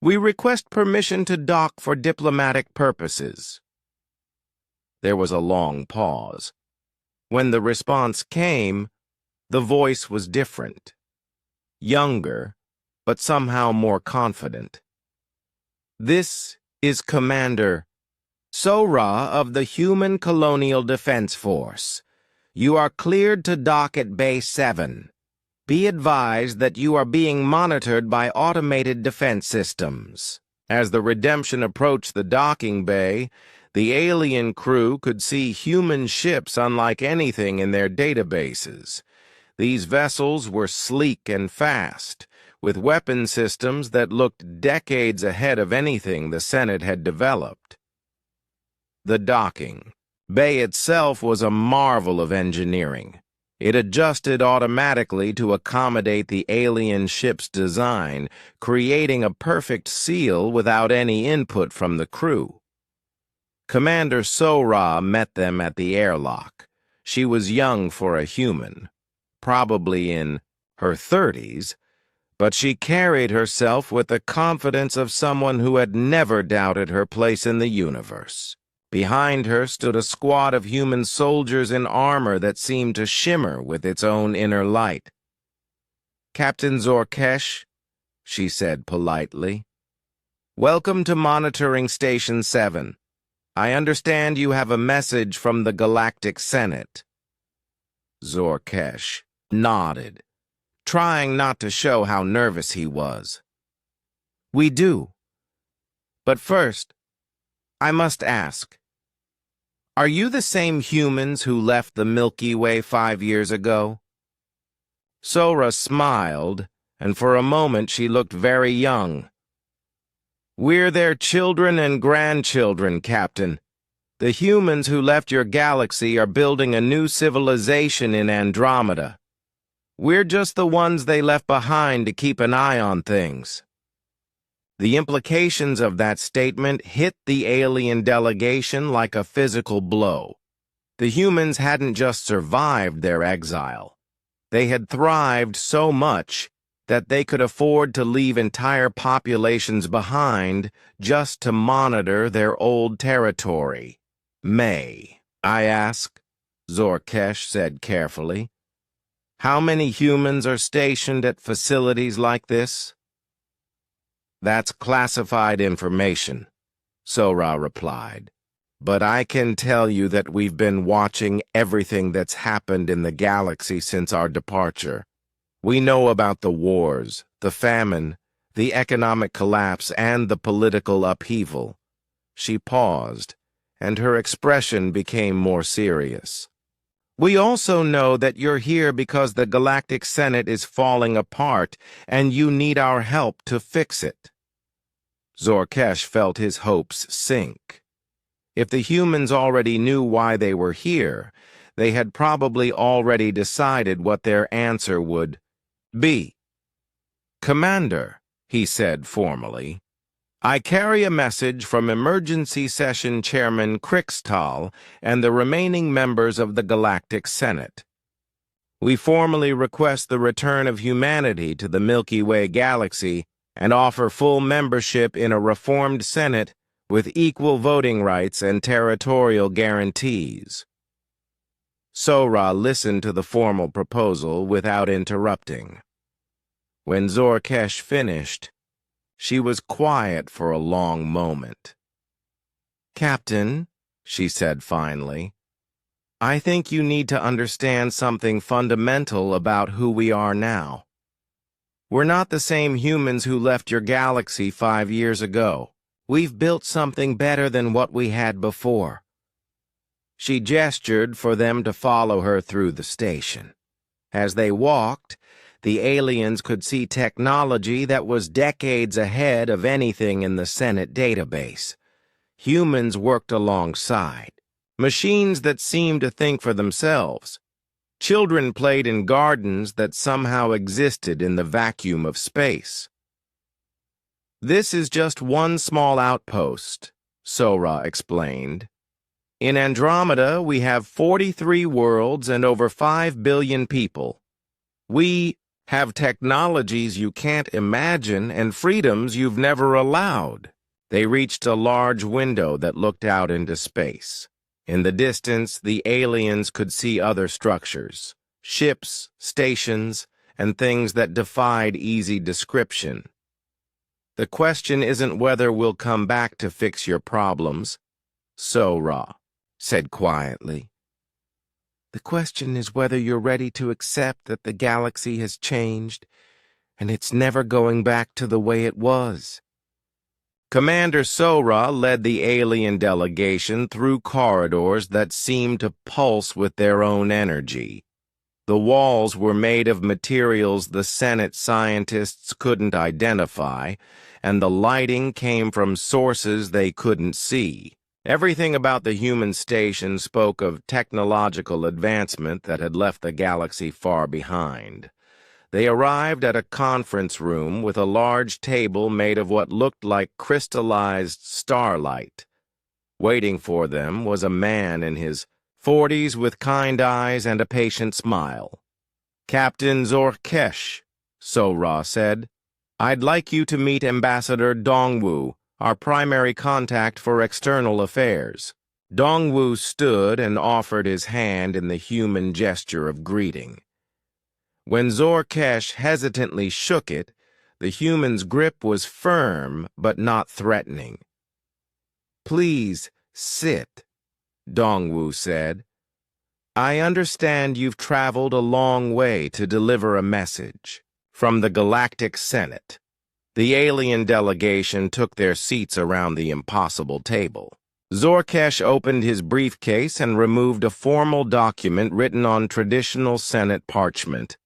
We request permission to dock for diplomatic purposes. There was a long pause. When the response came, the voice was different. Younger, but somehow more confident. This is Commander Sora of the Human Colonial Defense Force. You are cleared to dock at Bay 7. Be advised that you are being monitored by automated defense systems. As the Redemption approached the docking bay, the alien crew could see human ships unlike anything in their databases. These vessels were sleek and fast, with weapon systems that looked decades ahead of anything the Senate had developed. The docking bay itself was a marvel of engineering. It adjusted automatically to accommodate the alien ship's design, creating a perfect seal without any input from the crew. Commander Sora met them at the airlock. She was young for a human, probably in her 30s, but she carried herself with the confidence of someone who had never doubted her place in the universe. Behind her stood a squad of human soldiers in armor that seemed to shimmer with its own inner light. "Captain Zorkesh," she said politely, "welcome to Monitoring Station 7. I understand you have a message from the Galactic Senate." Zorkesh nodded, trying not to show how nervous he was. "We do. But first, I must ask, are you the same humans who left the Milky Way 5 years ago?" Sora smiled, and for a moment she looked very young. "We're their children and grandchildren, Captain. The humans who left your galaxy are building a new civilization in Andromeda. We're just the ones they left behind to keep an eye on things." The implications of that statement hit the alien delegation like a physical blow. The humans hadn't just survived their exile. They had thrived so much that they could afford to leave entire populations behind just to monitor their old territory. "May I ask?" Zorkesh said carefully. "How many humans are stationed at facilities like this?" "That's classified information," Sora replied. "But I can tell you that we've been watching everything that's happened in the galaxy since our departure. We know about the wars, the famine, the economic collapse, and the political upheaval." She paused, and her expression became more serious. "We also know that you're here because the Galactic Senate is falling apart, and you need our help to fix it." Zorkesh felt his hopes sink. If the humans already knew why they were here, they had probably already decided what their answer would be. "Commander," he said formally, "I carry a message from Emergency Session Chairman Krixtal and the remaining members of the Galactic Senate. We formally request the return of humanity to the Milky Way galaxy and offer full membership in a reformed Senate with equal voting rights and territorial guarantees." Sora listened to the formal proposal without interrupting. When Zorkesh finished, she was quiet for a long moment. "Captain," she said finally, "I think you need to understand something fundamental about who we are now. We're not the same humans who left your galaxy 5 years ago. We've built something better than what we had before." She gestured for them to follow her through the station. As they walked, the aliens could see technology that was decades ahead of anything in the Senate database. Humans worked alongside. Machines that seemed to think for themselves. Children played in gardens that somehow existed in the vacuum of space. "This is just one small outpost," Sora explained. "In Andromeda, we have 43 worlds and over 5 billion people. We have technologies you can't imagine and freedoms you've never allowed." They reached a large window that looked out into space. In the distance, the aliens could see other structures, ships, stations, and things that defied easy description. "The question isn't whether we'll come back to fix your problems," Sora said quietly. "The question is whether you're ready to accept that the galaxy has changed, and it's never going back to the way it was." Commander Sora led the alien delegation through corridors that seemed to pulse with their own energy. The walls were made of materials the Senate scientists couldn't identify, and the lighting came from sources they couldn't see. Everything about the human station spoke of technological advancement that had left the galaxy far behind. They arrived at a conference room with a large table made of what looked like crystallized starlight. Waiting for them was a man in his 40s with kind eyes and a patient smile. "Captain Zorkesh," Sora said, "I'd like you to meet Ambassador Dongwu, our primary contact for external affairs." Dongwu stood and offered his hand in the human gesture of greeting. When Zorkesh hesitantly shook it, the human's grip was firm but not threatening. "Please sit," Dongwu said. "I understand you've traveled a long way to deliver a message." From the Galactic Senate, the alien delegation took their seats around the impossible table. Zorkesh opened his briefcase and removed a formal document written on traditional Senate parchment.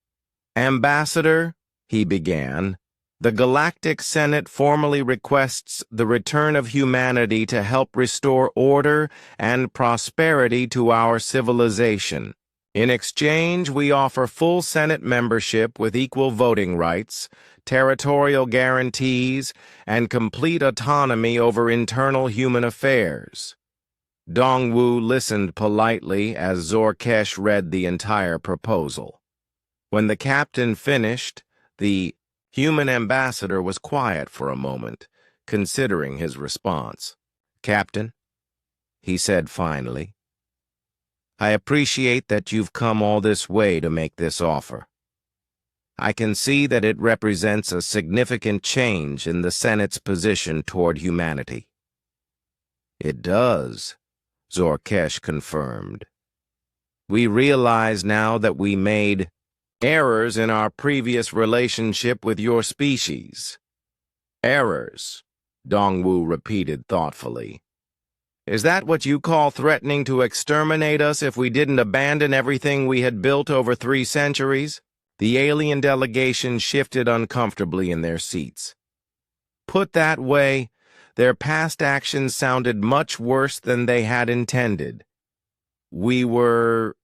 "Ambassador," he began, "the Galactic Senate formally requests the return of humanity to help restore order and prosperity to our civilization. In exchange, we offer full Senate membership with equal voting rights, territorial guarantees, and complete autonomy over internal human affairs." Dongwu listened politely as Zorkesh read the entire proposal. When the captain finished, the human ambassador was quiet for a moment, considering his response. "Captain," he said finally, "I appreciate that you've come all this way to make this offer. I can see that it represents a significant change in the Senate's position toward humanity." "It does," Zorkesh confirmed. "We realize now that we made errors in our previous relationship with your species." "Errors," Dongwu repeated thoughtfully. "Is that what you call threatening to exterminate us if we didn't abandon everything we had built over 3 centuries? The alien delegation shifted uncomfortably in their seats. "Put that way, Their past actions sounded much worse than they had intended. We were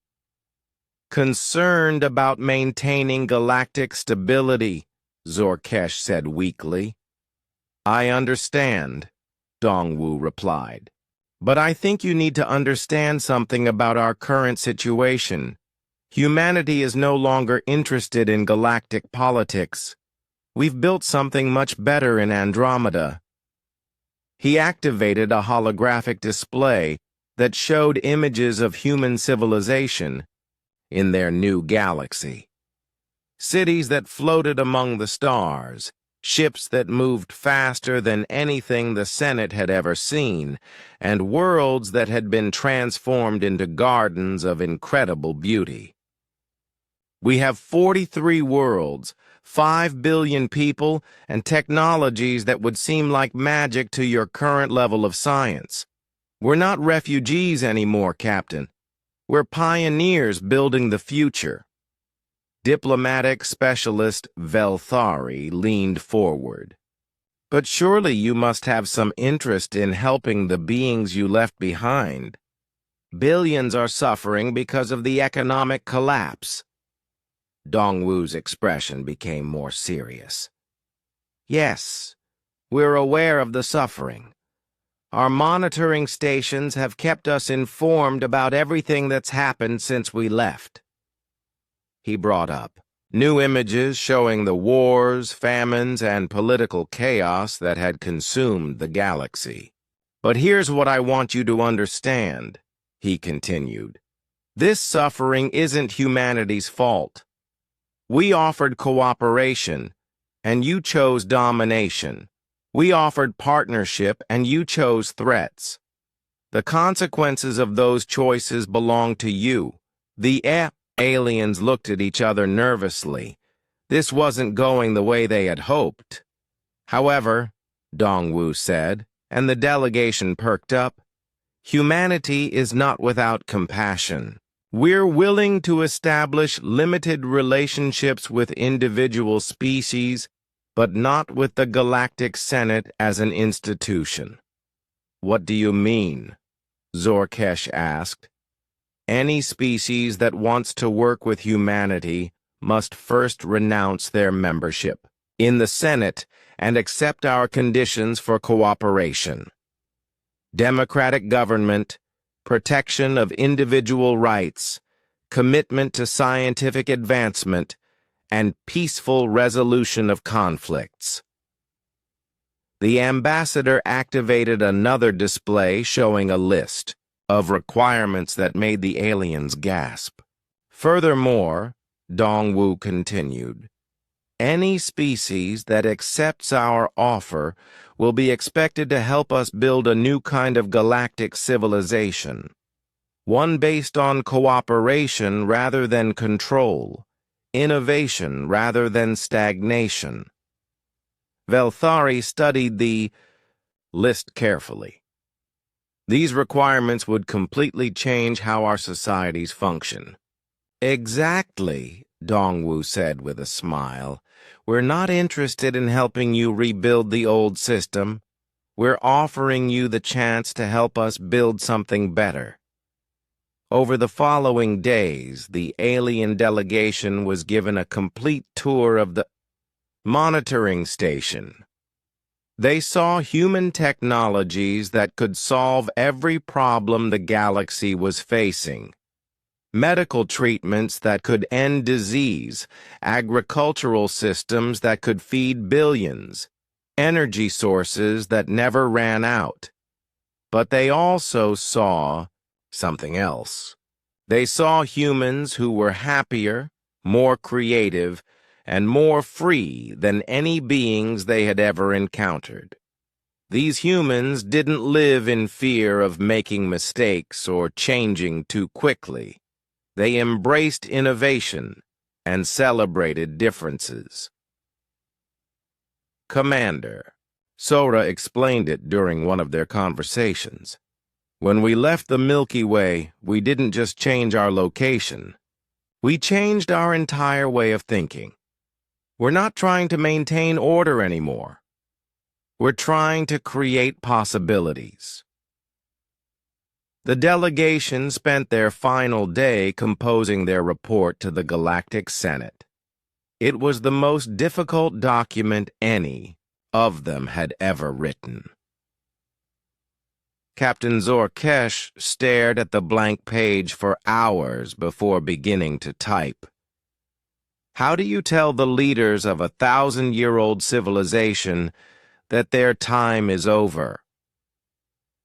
concerned about maintaining galactic stability, Zorkesh said weakly. I understand, Dongwu replied. But I think you need to understand something about our current situation. Humanity is no longer interested in galactic politics. We've built something much better in Andromeda. He activated a holographic display that showed images of human civilization in their new galaxy. Cities that floated among the stars, ships that moved faster than anything the Senate had ever seen, and worlds that had been transformed into gardens of incredible beauty. We have 43 worlds, 5 billion people, and technologies that would seem like magic to your current level of science. We're not refugees anymore, Captain. We're pioneers building the future. Diplomatic specialist Velthari leaned forward. But surely you must have some interest in helping the beings you left behind. Billions are suffering because of the economic collapse. Dongwu's expression became more serious. Yes, we're aware of the suffering. Our monitoring stations have kept us informed about everything that's happened since we left. He brought up new images showing the wars, famines, and political chaos that had consumed the galaxy. But here's what I want you to understand, he continued. This suffering isn't humanity's fault. We offered cooperation, and you chose domination. We offered partnership, and you chose threats. The consequences of those choices belong to you. The aliens looked at each other nervously. This wasn't going the way they had hoped. However, Dongwu said, and the delegation perked up, humanity is not without compassion. We're willing to establish limited relationships with individual species, but not with the Galactic Senate as an institution. What do you mean? Zorkesh asked. Any species that wants to work with humanity must first renounce their membership in the Senate and accept our conditions for cooperation. Democratic government, protection of individual rights, commitment to scientific advancement, and peaceful resolution of conflicts. The ambassador activated another display showing a list of requirements that made the aliens gasp. Furthermore, Dongwu continued, any species that accepts our offer will be expected to help us build a new kind of galactic civilization, one based on cooperation rather than control, innovation rather than stagnation. Velthari studied the list carefully. These requirements would completely change how our societies function. Exactly, Dongwu said with a smile. We're not interested in helping you rebuild the old system. We're offering you the chance to help us build something better. Over the following days, the alien delegation was given a complete tour of the monitoring station. They saw human technologies that could solve every problem the galaxy was facing. Medical treatments that could end disease, agricultural systems that could feed billions, energy sources that never ran out. But they also saw something else. They saw humans who were happier, more creative, and more free than any beings they had ever encountered. These humans didn't live in fear of making mistakes or changing too quickly. They embraced innovation and celebrated differences. Commander, Sora explained it during one of their conversations. When we left the Milky Way, we didn't just change our location. We changed our entire way of thinking. We're not trying to maintain order anymore. We're trying to create possibilities. The delegation spent their final day composing their report to the Galactic Senate. It was the most difficult document any of them had ever written. Captain Zorkesh stared at the blank page for hours before beginning to type. How do you tell the leaders of a 1,000-year-old civilization that their time is over?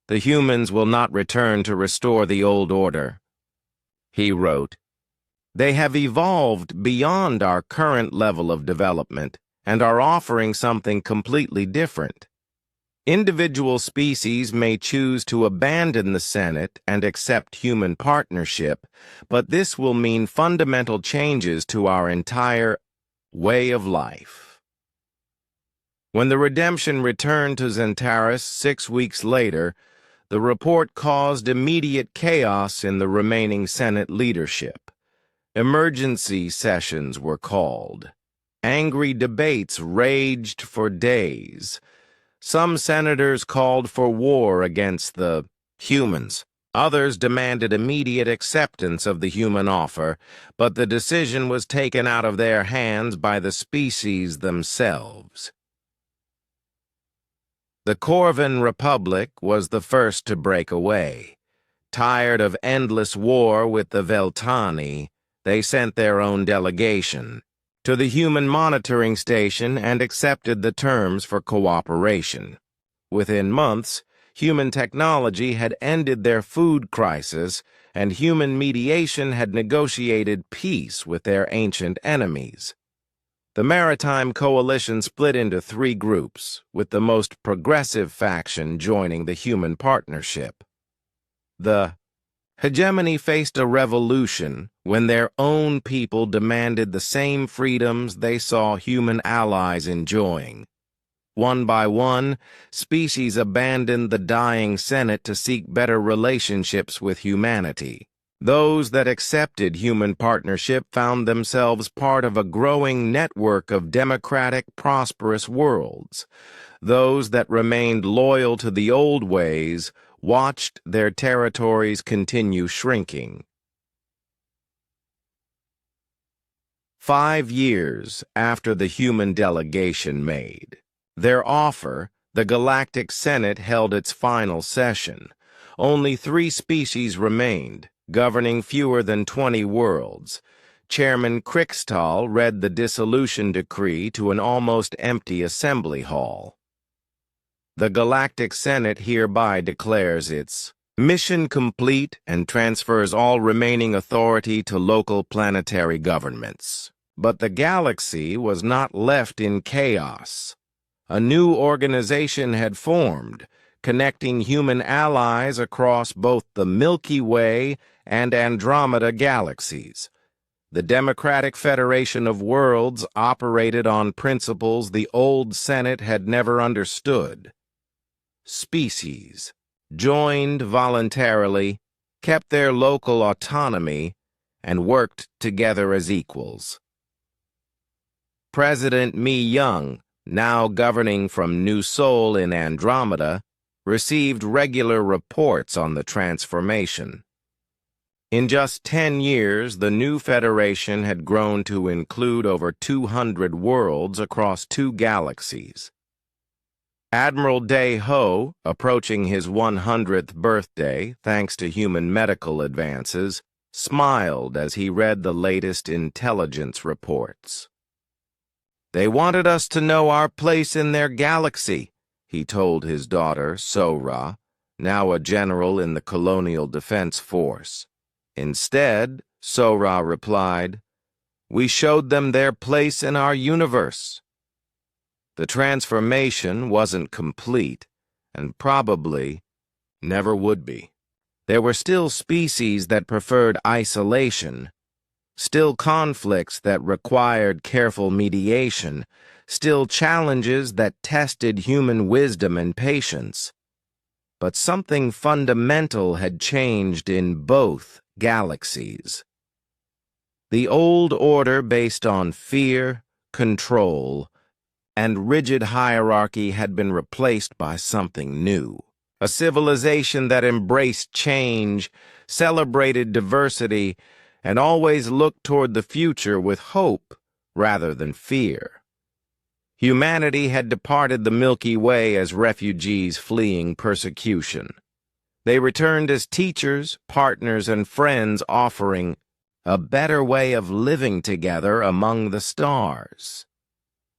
The humans will not return to restore the old order, he wrote. They have evolved beyond our current level of development and are offering something completely different. Individual species may choose to abandon the Senate and accept human partnership, but this will mean fundamental changes to our entire way of life. When the Redemption returned to Zentaris 6 weeks later, the report caused immediate chaos in the remaining Senate leadership. Emergency sessions were called. Angry debates raged for days. Some senators called for war against the humans. Others demanded immediate acceptance of the human offer, but the decision was taken out of their hands by the species themselves. The Corvan Republic was the first to break away. Tired of endless war with the Veltani, they sent their own delegation to the human monitoring station and accepted the terms for cooperation. Within months, human technology had ended their food crisis, and human mediation had negotiated peace with their ancient enemies. The Maritime Coalition split into 3 groups, with the most progressive faction joining the human partnership. The hegemony faced a revolution when their own people demanded the same freedoms they saw human allies enjoying. One by one, species abandoned the dying Senate to seek better relationships with humanity. Those that accepted human partnership found themselves part of a growing network of democratic, prosperous worlds. Those that remained loyal to the old ways watched their territories continue shrinking. 5 years after the human delegation made their offer, the Galactic Senate held its final session. Only 3 species remained, governing fewer than 20 worlds. Chairman Krikstal read the dissolution decree to an almost empty assembly hall. The Galactic Senate hereby declares its mission complete and transfers all remaining authority to local planetary governments. But the galaxy was not left in chaos. A new organization had formed, connecting human allies across both the Milky Way and Andromeda galaxies. The Democratic Federation of Worlds operated on principles the old Senate had never understood. Species joined voluntarily, kept their local autonomy, and worked together as equals. President Mi Young, now governing from New Sol in Andromeda, received regular reports on the transformation. In just 10 years, the new Federation had grown to include over 200 worlds across 2 galaxies. Admiral Day Ho, approaching his 100th birthday thanks to human medical advances, smiled as he read the latest intelligence reports. They wanted us to know our place in their galaxy, he told his daughter, Sora, now a general in the Colonial Defense Force. Instead, Sora replied, we showed them their place in our universe. The transformation wasn't complete, and probably never would be. There were still species that preferred isolation, still conflicts that required careful mediation, still challenges that tested human wisdom and patience. But something fundamental had changed in both galaxies. The old order based on fear, control, and rigid hierarchy had been replaced by something new. A civilization that embraced change, celebrated diversity, and always looked toward the future with hope rather than fear. Humanity had departed the Milky Way as refugees fleeing persecution. They returned as teachers, partners, and friends, offering a better way of living together among the stars.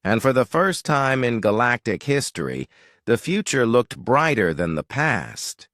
And for the first time in galactic history, the future looked brighter than the past.